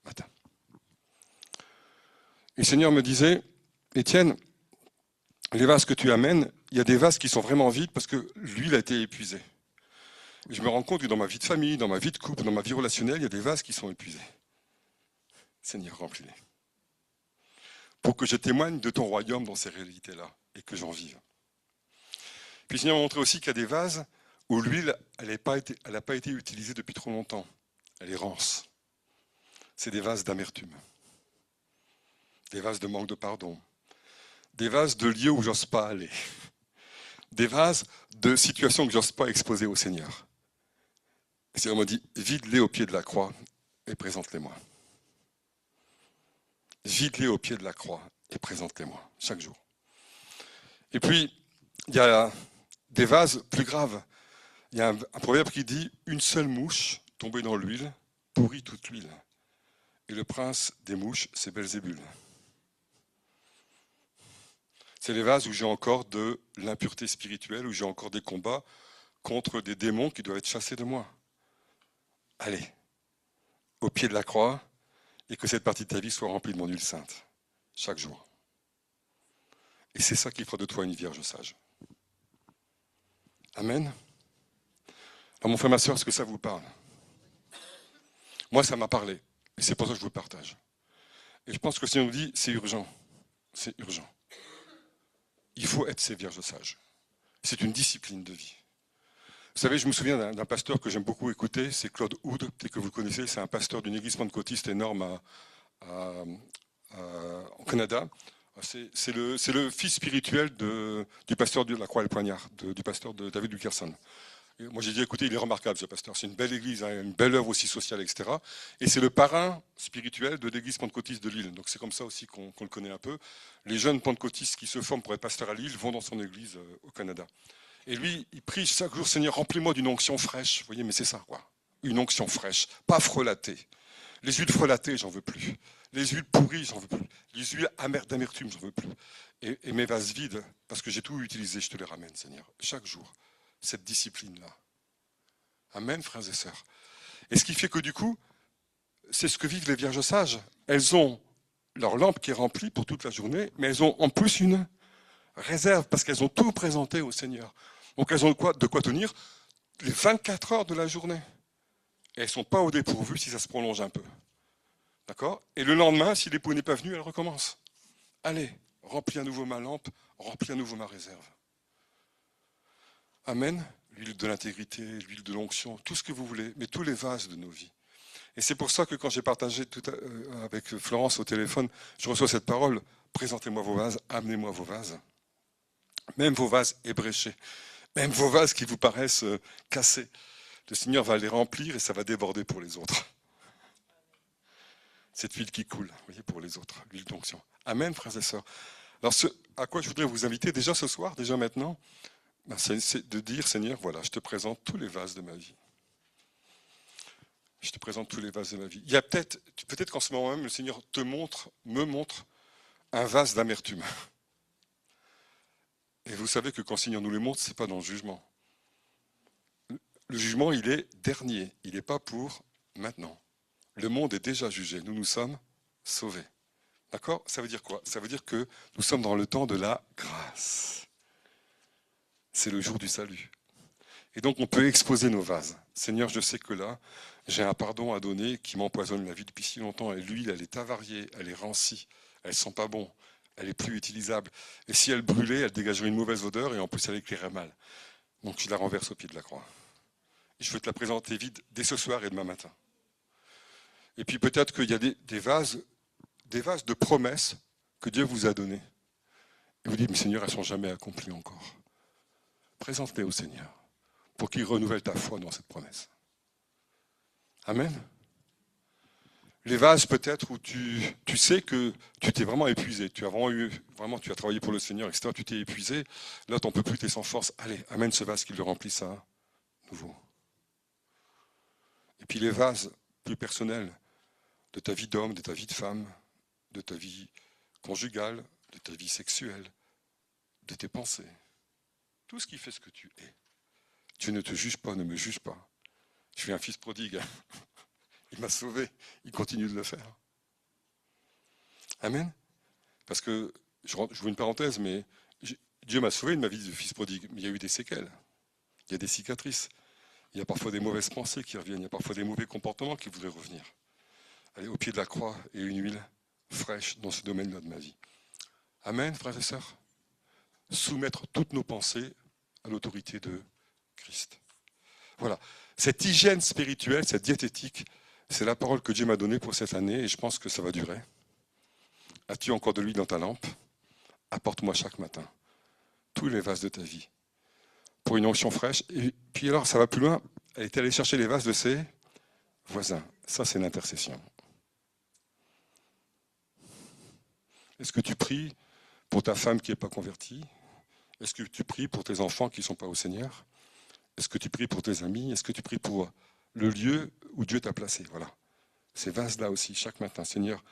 matins. Et le Seigneur me disait, Étienne, les vases que tu amènes, il y a des vases qui sont vraiment vides parce que l'huile a été épuisée. Et je me rends compte que dans ma vie de famille, dans ma vie de couple, dans ma vie relationnelle, il y a des vases qui sont épuisés. Seigneur, remplis-les. Pour que je témoigne de ton royaume dans ces réalités-là et que j'en vive. Puis le Seigneur m'a montré aussi qu'il y a des vases où l'huile, elle n'a pas été utilisée depuis trop longtemps. Elle est rance. C'est des vases d'amertume. des vases de manque de pardon, des vases de lieux où j'ose pas aller, des vases de situations que j'ose pas exposer au Seigneur. Et c'est vraiment dit, vide-les au pied de la croix et présente-les-moi. Vide-les au pied de la croix et présente-les-moi, chaque jour. Et puis, il y a des vases plus graves. Il y a un proverbe qui dit « Une seule mouche tombée dans l'huile pourrit toute l'huile. » Et le prince des mouches, c'est Belzébul. C'est les vases où j'ai encore de l'impureté spirituelle, où j'ai encore des combats contre des démons qui doivent être chassés de moi. Allez, au pied de la croix, et que cette partie de ta vie soit remplie de mon huile sainte, chaque jour. Et c'est ça qui fera de toi une vierge sage. Amen. Alors mon frère, ma soeur, est-ce que ça vous parle? Moi, ça m'a parlé, et c'est pour ça que je vous le partage. Et je pense que si on nous dit, c'est urgent, c'est urgent. Il faut être ces vierges sages. C'est une discipline de vie. Vous savez, je me souviens d'un pasteur que j'aime beaucoup écouter, c'est Claude Hood, peut-être que vous le connaissez, c'est un pasteur d'une église pentecôtiste énorme au Canada. C'est le fils spirituel du pasteur de la Croix-et-le-Poignard, du pasteur de David Wilkerson. Et moi j'ai dit, écoutez, il est remarquable ce pasteur, c'est une belle église, hein, une belle œuvre aussi sociale, etc. Et c'est le parrain spirituel de l'église pentecôtiste de Lille. Donc c'est comme ça aussi qu'on le connaît un peu. Les jeunes pentecôtistes qui se forment pour être pasteurs à Lille vont dans son église au Canada. Et lui, il prie chaque jour, Seigneur, remplis-moi d'une onction fraîche. Vous voyez, mais c'est ça, quoi. Une onction fraîche, pas frelatée. Les huiles frelatées, j'en veux plus. Les huiles pourries, j'en veux plus. Les huiles amères d'amertume, j'en veux plus. Et mes vases vides, parce que j'ai tout utilisé, je te les ramène, Seigneur. Chaque jour, cette discipline-là. Amen, frères et sœurs. Et ce qui fait que du coup, c'est ce que vivent les vierges sages. Elles ont leur lampe qui est remplie pour toute la journée, mais elles ont en plus une réserve, parce qu'elles ont tout présenté au Seigneur. Donc elles ont de quoi tenir les 24 heures de la journée. Et elles ne sont pas au dépourvu si ça se prolonge un peu. D'accord? Et le lendemain, si l'époux n'est pas venu, elles recommencent. Allez, remplis à nouveau ma lampe, remplis à nouveau ma réserve. Amen. L'huile de l'intégrité, l'huile de l'onction, tout ce que vous voulez, mais tous les vases de nos vies. Et c'est pour ça que quand j'ai partagé avec Florence au téléphone, je reçois cette parole, présentez-moi vos vases, amenez-moi vos vases. Même vos vases ébréchés, même vos vases qui vous paraissent cassés. Le Seigneur va les remplir et ça va déborder pour les autres. Cette huile qui coule, vous voyez, pour les autres, l'huile d'onction. Amen, frères et sœurs. Alors, à quoi je voudrais vous inviter, déjà ce soir, déjà maintenant, c'est de dire, Seigneur, voilà, je te présente tous les vases de ma vie. Je te présente tous les vases de ma vie. Il y a peut-être qu'en ce moment même, le Seigneur me montre un vase d'amertume. Et vous savez que quand le Seigneur nous le montre, ce n'est pas dans le jugement. Le jugement, il est dernier. Il n'est pas pour maintenant. Le monde est déjà jugé. Nous sommes sauvés. D'accord? Ça veut dire quoi? Ça veut dire que nous sommes dans le temps de la grâce. C'est le jour du salut. Et donc, on peut exposer nos vases. Seigneur, je sais que là, j'ai un pardon à donner qui m'empoisonne la vie depuis si longtemps. Et l'huile, elle est avariée, elle est rancie, elle ne sent pas bon, elle est plus utilisable. Et si elle brûlait, elle dégagerait une mauvaise odeur et en plus, elle éclairait mal. Donc, je la renverse au pied de la croix. Et je veux te la présenter vide dès ce soir et demain matin. Et puis peut-être qu'il y a des vases de promesses que Dieu vous a données. Et vous dites, mais Seigneur, elles ne sont jamais accomplies encore. Présente-les au Seigneur pour qu'il renouvelle ta foi dans cette promesse. Amen. Les vases peut-être où tu sais que tu t'es vraiment épuisé, tu as travaillé pour le Seigneur, etc. Tu t'es épuisé, là tu n'en peux plus, tu es sans force. Allez, amène ce vase qui le remplisse à nouveau. Et puis les vases plus personnels de ta vie d'homme, de ta vie de femme, de ta vie conjugale, de ta vie sexuelle, de tes pensées. Tout ce qui fait ce que tu es. Dieu ne te juge pas, ne me juge pas. Je suis un fils prodigue. Il m'a sauvé. Il continue de le faire. Amen. Parce que, je vous une parenthèse, mais Dieu m'a sauvé de ma vie de fils prodigue. Mais il y a eu des séquelles. Il y a des cicatrices. Il y a parfois des mauvaises pensées qui reviennent. Il y a parfois des mauvais comportements qui voudraient revenir. Allez, au pied de la croix et une huile fraîche dans ce domaine-là de ma vie. Amen, frères et sœurs. Soumettre toutes nos pensées à l'autorité de Christ. Voilà. Cette hygiène spirituelle, cette diététique, c'est la parole que Dieu m'a donnée pour cette année et je pense que ça va durer. As-tu encore de l'huile dans ta lampe? Apporte-moi chaque matin tous les vases de ta vie pour une onction fraîche. Et puis alors, ça va plus loin. Elle est allée chercher les vases de ses voisins. Ça, c'est l'intercession. Est-ce que tu pries pour ta femme qui n'est pas convertie? Est-ce que tu pries pour tes enfants qui ne sont pas au Seigneur? Est-ce que tu pries pour tes amis? Est-ce que tu pries pour le lieu où Dieu t'a placé? Voilà. Ces vases-là aussi, chaque matin, Seigneur,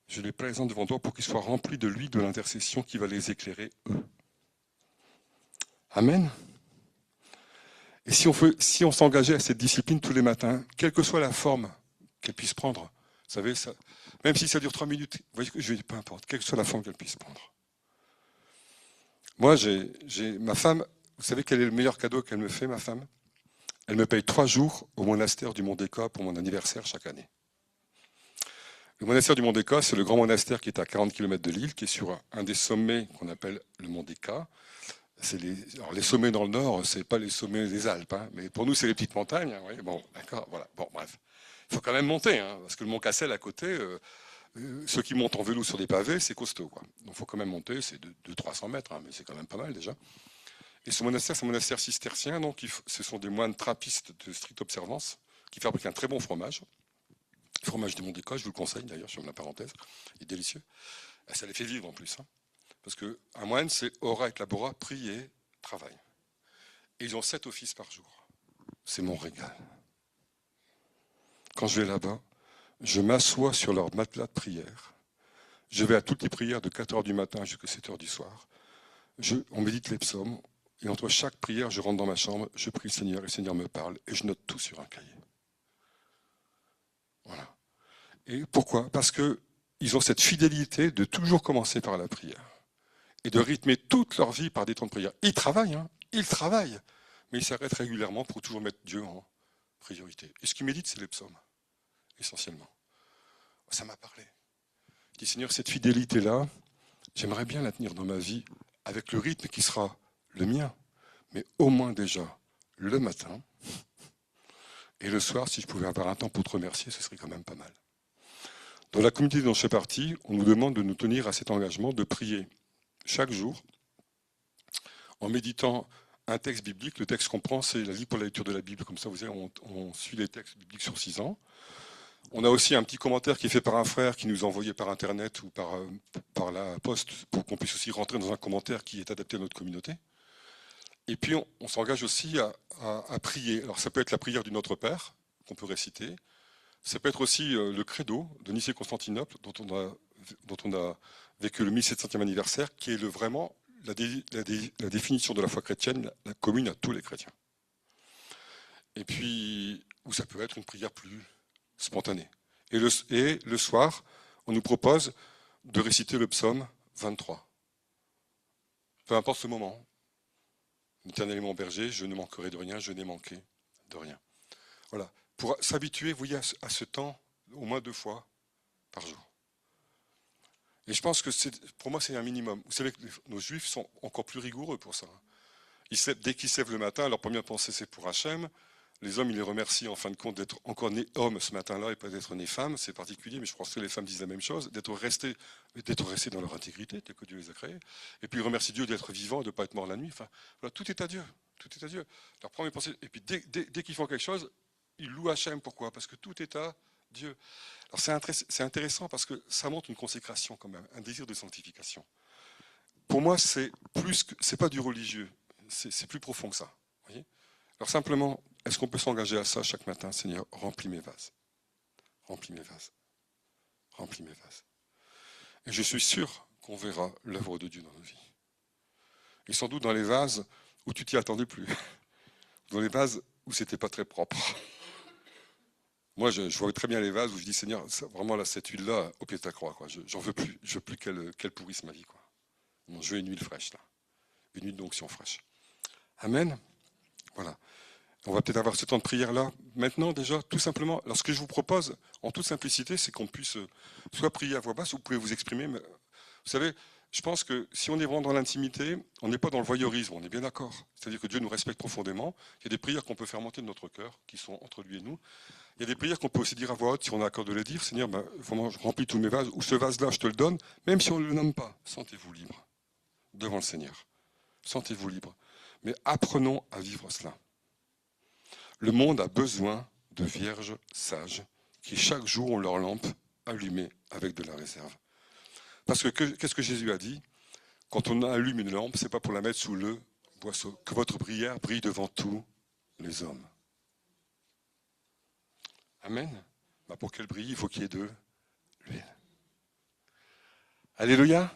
je les présente devant toi pour qu'ils soient remplis de l'huile de l'intercession qui va les éclairer, eux. Amen. Et si on s'engageait à cette discipline tous les matins, quelle que soit la forme qu'elle puisse prendre, vous savez, ça, même si ça dure 3 minutes, vous voyez que je dis, peu importe, quelle que soit la forme qu'elle puisse prendre. Moi, j'ai ma femme, vous savez quel est le meilleur cadeau qu'elle me fait, ma femme? Elle me paye 3 jours au monastère du Mont d'Écot pour mon anniversaire chaque année. Le monastère du Mont d'Écot, c'est le grand monastère qui est à 40 km de Lille, qui est sur un des sommets qu'on appelle le Mont d'Écot. Alors les sommets dans le nord, c'est pas les sommets des Alpes, hein, mais pour nous, c'est les petites montagnes. Hein, oui, bon, d'accord, voilà. Bon, bref. Il faut quand même monter, hein, parce que le Mont Cassel à côté, ceux qui montent en vélo sur des pavés, c'est costaud, quoi. Donc il faut quand même monter, c'est de 300 mètres, hein, mais c'est quand même pas mal déjà. Et ce monastère, c'est un monastère cistercien, donc ce sont des moines trappistes de stricte observance qui fabriquent un très bon fromage. Le fromage du Mont d'Écot, je vous le conseille d'ailleurs, je ferme la parenthèse, il est délicieux. Et ça les fait vivre en plus. Hein. Parce qu'un moine, c'est ora et labora, prier, travail. Et ils ont 7 offices par jour. C'est mon régal. Quand je vais là-bas, je m'assois sur leur matelas de prière. Je vais à toutes les prières de 4h du matin jusqu'à 7h du soir. On médite les psaumes. Et entre chaque prière, je rentre dans ma chambre, je prie le Seigneur, et le Seigneur me parle, et je note tout sur un cahier. Voilà. Et pourquoi? Parce qu'ils ont cette fidélité de toujours commencer par la prière et de rythmer toute leur vie par des temps de prière. Ils travaillent, mais ils s'arrêtent régulièrement pour toujours mettre Dieu en priorité. Et ce qu'ils méditent, c'est les psaumes, essentiellement. Ça m'a parlé. Je dis, Seigneur, cette fidélité-là, j'aimerais bien la tenir dans ma vie avec le rythme qui sera le mien, mais au moins déjà le matin et le soir, si je pouvais avoir un temps pour te remercier, ce serait quand même pas mal. Dans la communauté dont je fais partie, on nous demande de nous tenir à cet engagement de prier chaque jour en méditant un texte biblique. Le texte qu'on prend, c'est la Ligue pour la lecture de la Bible. Comme ça, vous savez, on suit les textes bibliques sur 6 ans. On a aussi un petit commentaire qui est fait par un frère qui nous a envoyé par Internet ou par la poste pour qu'on puisse aussi rentrer dans un commentaire qui est adapté à notre communauté. Et puis, on s'engage aussi à prier. Alors, ça peut être la prière du Notre Père, qu'on peut réciter. Ça peut être aussi le credo de Nicée-Constantinople, dont on a vécu le 1700e anniversaire, qui est vraiment la définition de la foi chrétienne, la commune à tous les chrétiens. Et puis, ou ça peut être une prière plus spontanée. Et le soir, on nous propose de réciter le psaume 23. Peu importe ce moment. L'Éternel est mon berger, je ne manquerai de rien, je n'ai manqué de rien. Voilà. Pour s'habituer, vous voyez, à ce temps, au moins 2 fois par jour. Et je pense que pour moi, c'est un minimum. Vous savez que nos juifs sont encore plus rigoureux pour ça. Dès qu'ils se lèvent le matin, leur première pensée, c'est pour Hachem. Les hommes, ils les remercient en fin de compte d'être encore nés hommes ce matin-là et pas d'être nés femmes. C'est particulier, mais je pense que les femmes disent la même chose, d'être restés dans leur intégrité, tel que Dieu les a créés. Et puis ils remercient Dieu d'être vivants et de ne pas être morts la nuit. Enfin, voilà, tout est à Dieu. Tout est à Dieu. Leur première pensée. Et puis dès qu'ils font quelque chose, ils louent Hachem. Pourquoi? Parce que tout est à Dieu. Alors c'est intéressant parce que ça montre une consécration quand même, un désir de sanctification. Pour moi, c'est pas du religieux, c'est plus profond que ça. Voyez. Alors simplement, est-ce qu'on peut s'engager à ça chaque matin? Seigneur, remplis mes vases. Remplis mes vases. Remplis mes vases. Et je suis sûr qu'on verra l'œuvre de Dieu dans nos vies. Et sans doute dans les vases où tu t'y attendais plus. Dans les vases où c'était pas très propre. Moi, je vois très bien les vases où je dis, Seigneur, vraiment là, cette huile-là, au pied de ta croix, quoi. J'en veux plus. Je veux plus qu'elle pourrisse ma vie, quoi. Non, je veux une huile fraîche, là. Une huile d'onction fraîche. Amen. Voilà. On va peut-être avoir ce temps de prière-là. Maintenant, déjà, tout simplement, alors ce que je vous propose, en toute simplicité, c'est qu'on puisse soit prier à voix basse, ou vous pouvez vous exprimer. Mais, vous savez, Je pense que si on est vraiment dans l'intimité, on n'est pas dans le voyeurisme, on est bien d'accord. C'est-à-dire que Dieu nous respecte profondément. Il y a des prières qu'on peut faire monter de notre cœur, qui sont entre lui et nous. Il y a des prières qu'on peut aussi dire à voix haute, si on a accord de les dire. Seigneur, vraiment, je remplis tous mes vases, ou ce vase-là, je te le donne, même si on ne le nomme pas. Sentez-vous libre devant le Seigneur. Sentez-vous libre. Mais apprenons à vivre cela. Le monde a besoin de vierges sages qui chaque jour ont leur lampe allumée avec de la réserve. Parce que qu'est-ce que Jésus a dit? Quand on allume une lampe, ce n'est pas pour la mettre sous le boisseau. Que votre prière brille devant tous les hommes. Amen. Pour qu'elle brille, il faut qu'il y ait de l'huile. Alléluia.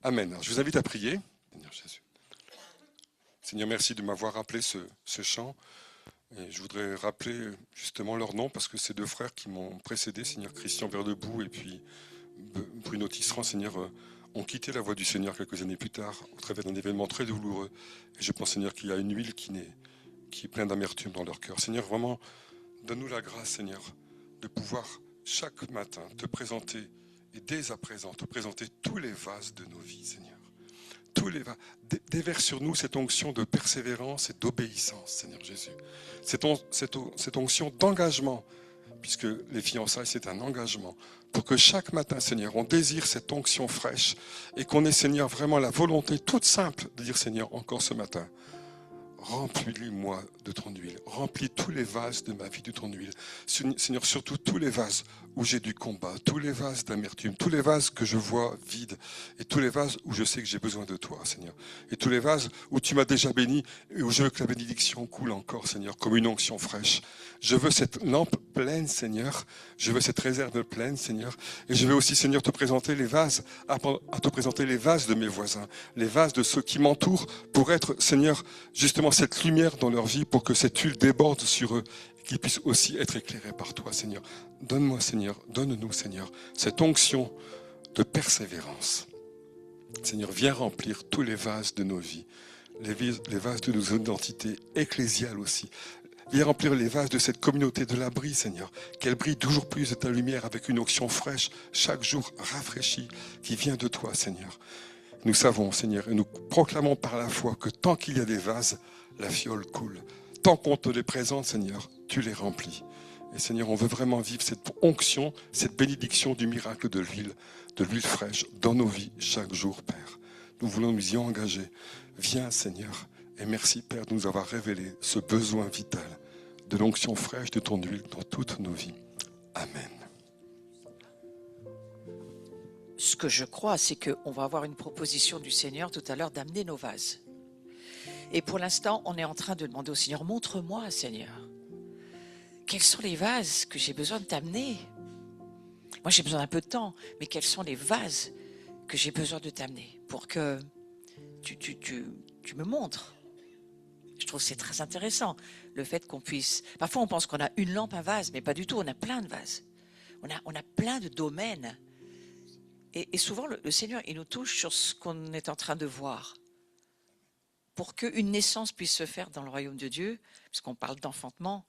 Amen. Alors, je vous invite à prier. Seigneur Jésus. Seigneur, merci de m'avoir rappelé ce chant. Et je voudrais rappeler justement leur nom parce que c'est deux frères qui m'ont précédé, Seigneur, Christian Verdebout et puis Bruno Tisserand, Seigneur, ont quitté la voie du Seigneur quelques années plus tard au travers d'un événement très douloureux. Et je pense, Seigneur, qu'il y a une huile qui est pleine d'amertume dans leur cœur. Seigneur, vraiment, donne-nous la grâce, Seigneur, de pouvoir chaque matin te présenter et dès à présent te présenter tous les vases de nos vies, Seigneur. Déverse sur nous cette onction de persévérance et d'obéissance, Seigneur Jésus. Cette onction d'engagement, puisque les fiançailles, c'est un engagement, pour que chaque matin, Seigneur, on désire cette onction fraîche et qu'on ait, Seigneur, vraiment la volonté toute simple de dire, Seigneur, encore ce matin, remplis-moi de ton huile, remplis tous les vases de ma vie de ton huile. Seigneur, surtout tous les vases où j'ai du combat, tous les vases d'amertume, tous les vases que je vois vides, et tous les vases où je sais que j'ai besoin de toi, Seigneur. Et tous les vases où tu m'as déjà béni, et où je veux que la bénédiction coule encore, Seigneur, comme une onction fraîche. Je veux cette lampe pleine, Seigneur. Je veux cette réserve pleine, Seigneur. Et je veux aussi, Seigneur, te présenter les vases, à te présenter les vases de mes voisins, les vases de ceux qui m'entourent, pour être, Seigneur, justement cette lumière dans leur vie, pour que cette huile déborde sur eux, et qu'ils puissent aussi être éclairés par toi, Seigneur. Donne-moi, Seigneur, donne-nous, Seigneur, cette onction de persévérance. Seigneur, viens remplir tous les vases de nos vies, les vases de nos identités ecclésiales aussi. Viens remplir les vases de cette communauté de l'abri, Seigneur. Qu'elle brille toujours plus de ta lumière avec une onction fraîche, chaque jour rafraîchie, qui vient de toi, Seigneur. Nous savons, Seigneur, et nous proclamons par la foi que tant qu'il y a des vases, la fiole coule. Tant qu'on te les présente, Seigneur, tu les remplis. Et Seigneur, on veut vraiment vivre cette onction, cette bénédiction du miracle de l'huile fraîche dans nos vies chaque jour, Père. Nous voulons nous y engager. Viens, Seigneur, et merci, Père, de nous avoir révélé ce besoin vital de l'onction fraîche de ton huile dans toutes nos vies. Amen. Ce que je crois, c'est qu'on va avoir une proposition du Seigneur tout à l'heure d'amener nos vases. Et pour l'instant, on est en train de demander au Seigneur, montre-moi, Seigneur, quels sont les vases que j'ai besoin de t'amener? Moi, j'ai besoin d'un peu de temps, mais quels sont les vases que j'ai besoin de t'amener pour que tu me montres? Je trouve que c'est très intéressant, le fait qu'on puisse... Parfois, on pense qu'on a une lampe, un vase, mais pas du tout, on a plein de vases. On a plein de domaines. Et souvent, le Seigneur, il nous touche sur ce qu'on est en train de voir. Pour qu'une naissance puisse se faire dans le royaume de Dieu, puisqu'on parle d'enfantement,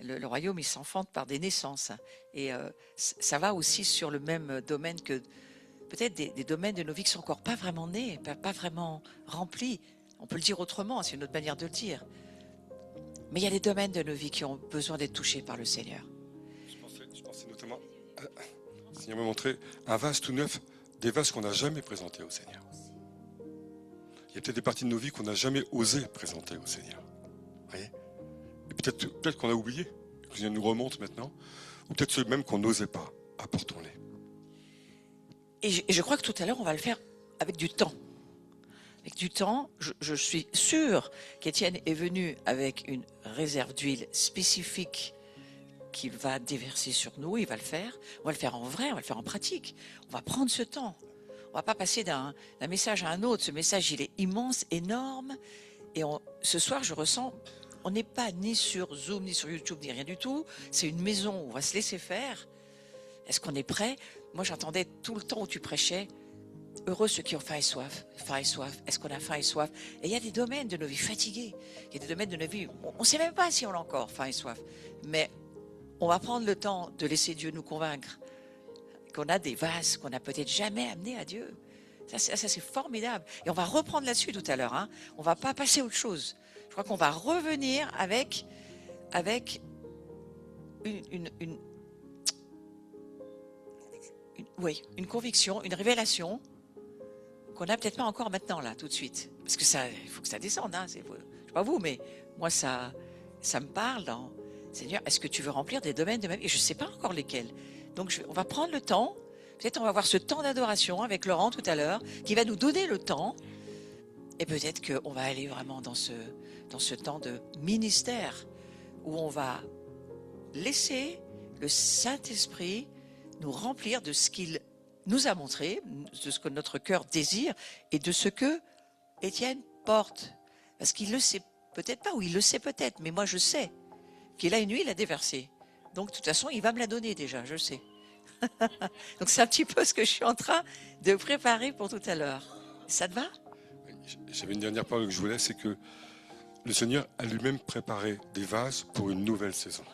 le royaume, il s'enfante par des naissances. Et ça va aussi sur le même domaine que peut-être des domaines de nos vies qui sont encore pas vraiment nés, pas vraiment remplis. On peut le dire autrement, c'est une autre manière de le dire. Mais il y a des domaines de nos vies qui ont besoin d'être touchés par le Seigneur. Je pensais notamment, le Seigneur m'a montré un vase tout neuf, des vases qu'on n'a jamais présentés au Seigneur. Il y a peut-être des parties de nos vies qu'on n'a jamais osé présenter au Seigneur. Voyez? Et peut-être qu'on a oublié, que le Seigneur nous remonte maintenant, ou peut-être ceux même qu'on n'osait pas. Apportons-les. Et je crois que tout à l'heure, on va le faire avec du temps. Avec du temps, je suis sûre qu'Étienne est venu avec une réserve d'huile spécifique qu'il va déverser sur nous. Il va le faire. On va le faire en vrai, on va le faire en pratique. On va prendre ce temps. On va pas passer d'un message à un autre. Ce message, il est immense, énorme. Et ce soir, je ressens, on n'est pas ni sur Zoom, ni sur YouTube, ni rien du tout. C'est une maison où on va se laisser faire. Est-ce qu'on est prêt? Moi, j'entendais tout le temps où tu prêchais, heureux ceux qui ont faim et soif. Faim et soif. Est-ce qu'on a faim et soif? Et il y a des domaines de nos vies fatigués. Il y a des domaines de nos vies, on ne sait même pas si on a encore faim et soif. Mais on va prendre le temps de laisser Dieu nous convaincre qu'on a des vases qu'on n'a peut-être jamais amenés à Dieu. Ça, c'est formidable. Et on va reprendre là-dessus tout à l'heure. Hein. On va pas passer à autre chose. Je crois qu'on va revenir avec une conviction, une révélation qu'on n'a peut-être pas encore maintenant, là, tout de suite. Parce que ça, il faut que ça descende. Hein. Je sais pas vous, mais moi, ça me parle dans... Seigneur, est-ce que tu veux remplir des domaines de ma vie? Et je ne sais pas encore lesquels. Donc, on va prendre le temps. Peut-être on va avoir ce temps d'adoration avec Laurent tout à l'heure, qui va nous donner le temps. Et peut-être qu'on va aller vraiment dans ce temps de ministère, où on va laisser le Saint-Esprit nous remplir de ce qu'il nous a montré, de ce que notre cœur désire, et de ce que Étienne porte. Parce qu'il le sait peut-être pas, ou il le sait peut-être, mais moi je sais qu'il a une huile à déverser. Donc de toute façon, il va me la donner déjà, je sais. Donc c'est un petit peu ce que je suis en train de préparer pour tout à l'heure. Ça te va? J'avais une dernière parole que je voulais, c'est que le Seigneur a lui-même préparé des vases pour une nouvelle saison.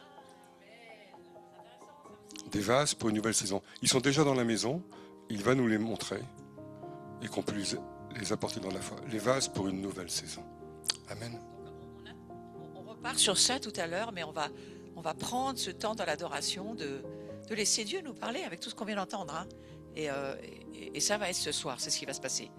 Des vases pour une nouvelle saison. Ils sont déjà dans la maison, il va nous les montrer et qu'on puisse les apporter dans la foi. Les vases pour une nouvelle saison. Amen. On repart sur ça tout à l'heure, mais on va prendre ce temps dans l'adoration de laisser Dieu nous parler avec tout ce qu'on vient d'entendre. Hein. Et ça va être ce soir, c'est ce qui va se passer.